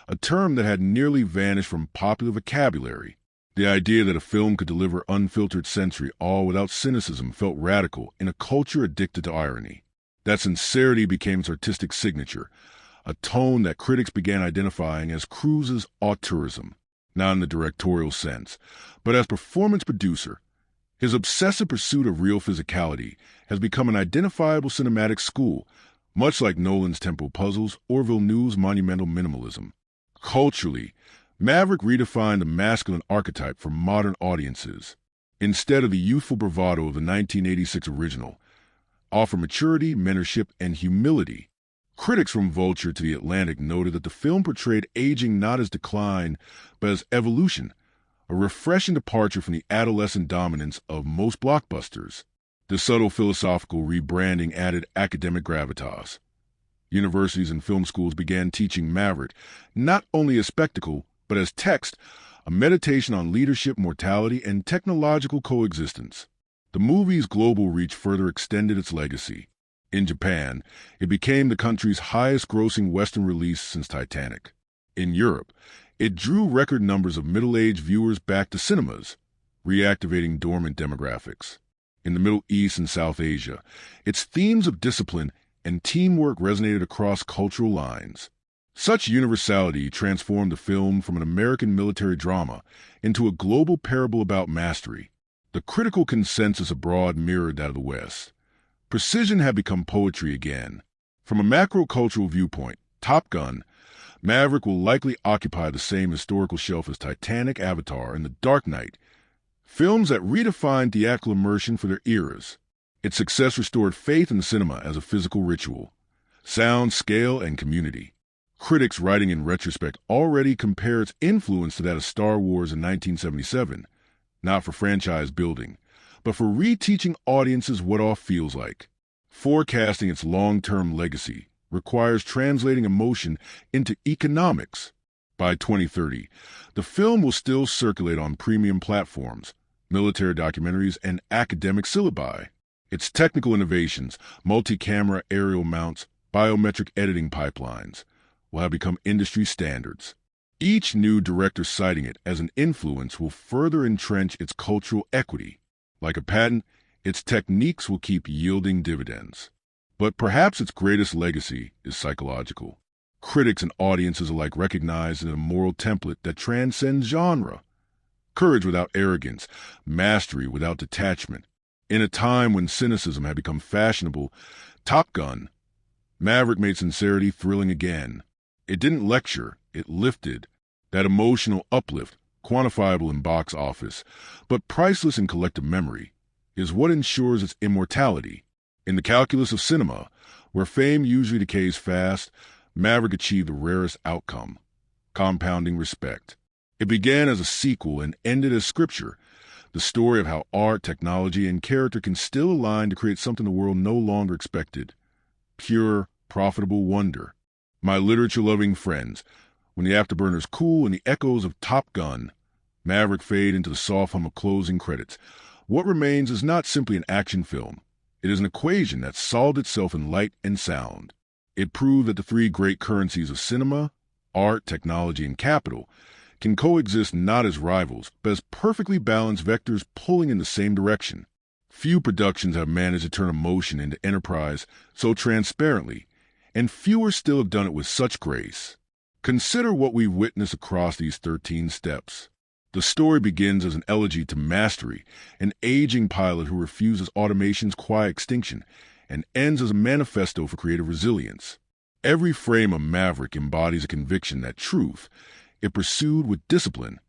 a term that had nearly vanished from popular vocabulary. The idea that a film could deliver unfiltered sensory all without cynicism felt radical in a culture addicted to irony. That sincerity became its artistic signature, a tone that critics began identifying as Cruise's auteurism, not in the directorial sense, but as performance producer. His obsessive pursuit of real physicality has become an identifiable cinematic school, much like Nolan's tempo puzzles or Villeneuve's monumental minimalism. Culturally, Maverick redefined the masculine archetype for modern audiences. Instead of the youthful bravado of the 1986 original, offer maturity, mentorship, and humility. Critics from Vulture to The Atlantic noted that the film portrayed aging not as decline, but as evolution, a refreshing departure from the adolescent dominance of most blockbusters. The subtle philosophical rebranding added academic gravitas. Universities and film schools began teaching Maverick not only as spectacle, but as text, a meditation on leadership, mortality, and technological coexistence. The movie's global reach further extended its legacy. In Japan, it became the country's highest-grossing Western release since Titanic. In Europe, it drew record numbers of middle-aged viewers back to cinemas, reactivating dormant demographics. In the Middle East and South Asia, its themes of discipline and teamwork resonated across cultural lines. Such universality transformed the film from an American military drama into a global parable about mastery. The critical consensus abroad mirrored that of the West. Precision had become poetry again. From a macro-cultural viewpoint, Top Gun, Maverick will likely occupy the same historical shelf as Titanic, Avatar, and The Dark Knight, films that redefined theatrical immersion for their eras. Its success restored faith in cinema as a physical ritual, sound, scale, and community. Critics writing in retrospect already compare its influence to that of Star Wars in 1977, not for franchise building, but for reteaching audiences what awe feels like. Forecasting its long-term legacy requires translating emotion into economics. By 2030, the film will still circulate on premium platforms, military documentaries, and academic syllabi. Its technical innovations, multi-camera aerial mounts, biometric editing pipelines, will have become industry standards. Each new director citing it as an influence will further entrench its cultural equity. Like a patent, its techniques will keep yielding dividends. But perhaps its greatest legacy is psychological. Critics and audiences alike recognize it as a moral template that transcends genre. Courage without arrogance, mastery without detachment. In a time when cynicism had become fashionable, Top Gun, Maverick made sincerity thrilling again. It didn't lecture, it lifted. That emotional uplift, quantifiable in box office, but priceless in collective memory, is what ensures its immortality. In the calculus of cinema, where fame usually decays fast, Maverick achieved the rarest outcome, compounding respect. It began as a sequel and ended as scripture, the story of how art, technology, and character can still align to create something the world no longer expected. Pure, profitable wonder. My literature-loving friends, when the afterburners cool and the echoes of Top Gun, Maverick fade into the soft hum of closing credits, what remains is not simply an action film. It is an equation that solved itself in light and sound. It proved that the three great currencies of cinema, art, technology, and capital can coexist not as rivals, but as perfectly balanced vectors pulling in the same direction. Few productions have managed to turn emotion into enterprise so transparently, and fewer still have done it with such grace. Consider what we've witnessed across these 13 steps. The story begins as an elegy to mastery, an aging pilot who refuses automation's quiet extinction, and ends as a manifesto for creative resilience. Every frame of Maverick embodies a conviction that truth, if pursued with discipline,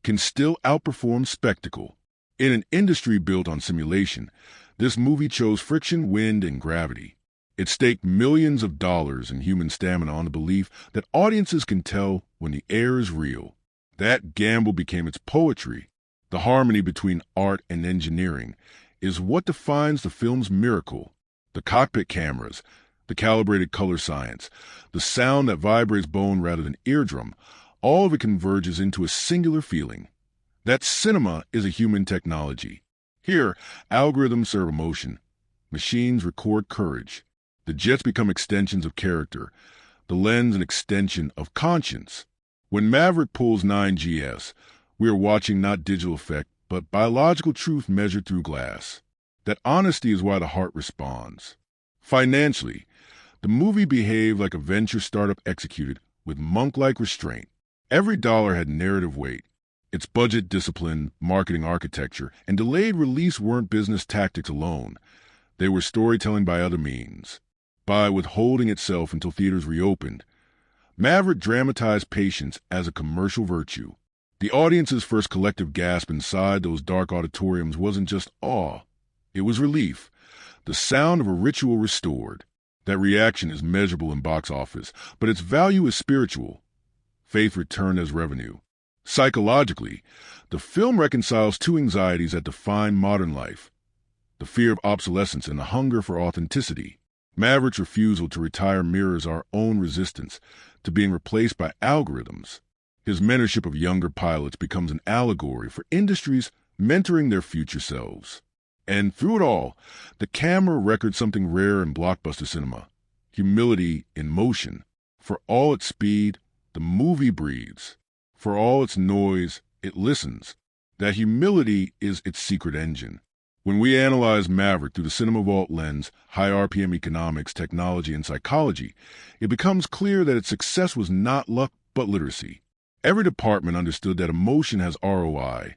can still outperform spectacle. In an industry built on simulation, this movie chose friction, wind, and gravity. It staked millions of dollars in human stamina on the belief that audiences can tell when the air is real. That gamble became its poetry. The harmony between art and engineering is what defines the film's miracle. The cockpit cameras, the calibrated color science, the sound that vibrates bone rather than eardrum, all of it converges into a singular feeling. That cinema is a human technology. Here, algorithms serve emotion. Machines record courage. The jets become extensions of character, the lens an extension of conscience. When Maverick pulls 9GS, we are watching not digital effect, but biological truth measured through glass. That honesty is why the heart responds. Financially, The movie behaved like a venture startup executed with monk-like restraint. Every dollar had narrative weight. Its budget discipline, marketing architecture, and delayed release weren't business tactics alone. They were storytelling by other means. By withholding itself until theaters reopened, Maverick dramatized patience as a commercial virtue. The audience's first collective gasp inside those dark auditoriums wasn't just awe. It was relief. The sound of a ritual restored. That reaction is measurable in box office, but its value is spiritual. Faith returned as revenue. Psychologically, the film reconciles two anxieties that define modern life: the fear of obsolescence and the hunger for authenticity. Maverick's refusal to retire mirrors our own resistance to being replaced by algorithms. His mentorship of younger pilots becomes an allegory for industries mentoring their future selves. And through it all, the camera records something rare in blockbuster cinema: humility in motion. For all its speed, the movie breathes. For all its noise, it listens. That humility is its secret engine. When we analyze Maverick through the Cinema Vault lens, high RPM economics, technology, and psychology, it becomes clear that its success was not luck but literacy. Every department understood that emotion has ROI,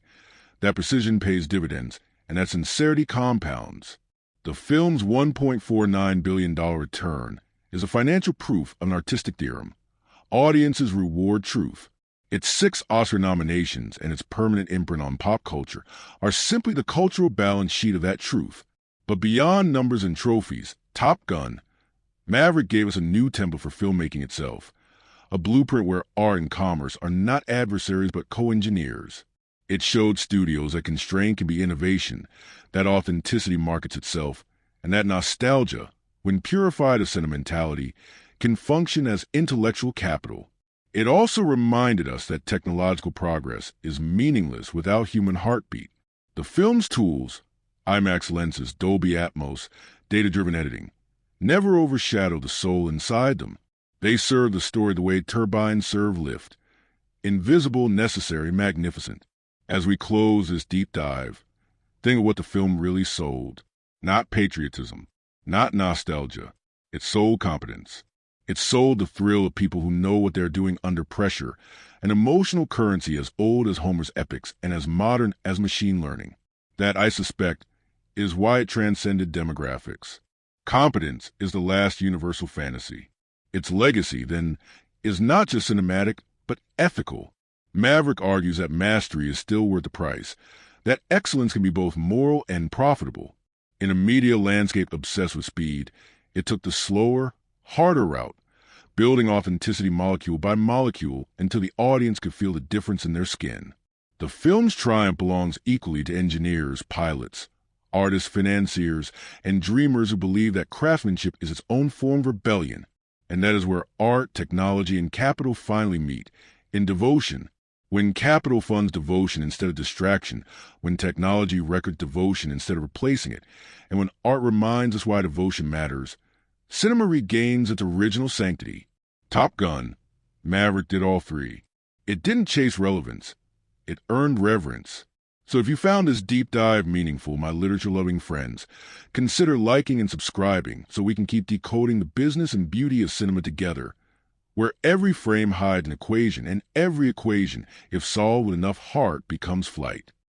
that precision pays dividends, and that sincerity compounds. The film's $1.49 billion return is a financial proof of an artistic theorem. Audiences reward truth. Its 6 Oscar nominations and its permanent imprint on pop culture are simply the cultural balance sheet of that truth. But beyond numbers and trophies, Top Gun, Maverick gave us a new template for filmmaking itself, a blueprint where art and commerce are not adversaries but co-engineers. It showed studios that constraint can be innovation, that authenticity markets itself, and that nostalgia, when purified of sentimentality, can function as intellectual capital. It also reminded us that technological progress is meaningless without human heartbeat. The film's tools, IMAX lenses, Dolby Atmos, data-driven editing, never overshadow the soul inside them. They serve the story the way turbines serve lift. Invisible, necessary, magnificent. As we close this deep dive, think of what the film really sold. Not patriotism, not nostalgia. It sold competence. It sold the thrill of people who know what they're doing under pressure, an emotional currency as old as Homer's epics and as modern as machine learning. That, I suspect, is why it transcended demographics. Competence is the last universal fantasy. Its legacy, then, is not just cinematic, but ethical. Maverick argues that mastery is still worth the price, that excellence can be both moral and profitable. In a media landscape obsessed with speed, it took the slower, harder route, building authenticity molecule by molecule until the audience could feel the difference in their skin. The film's triumph belongs equally to engineers, pilots, artists, financiers, and dreamers who believe that craftsmanship is its own form of rebellion, and that is where art, technology, and capital finally meet, in devotion. When capital funds devotion instead of distraction, when technology records devotion instead of replacing it, and when art reminds us why devotion matters, cinema regains its original sanctity. Top Gun, Maverick did all three. It didn't chase relevance. It earned reverence. So if you found this deep dive meaningful, my literature-loving friends, consider liking and subscribing so we can keep decoding the business and beauty of cinema together, where every frame hides an equation, and every equation, if solved with enough heart, becomes flight.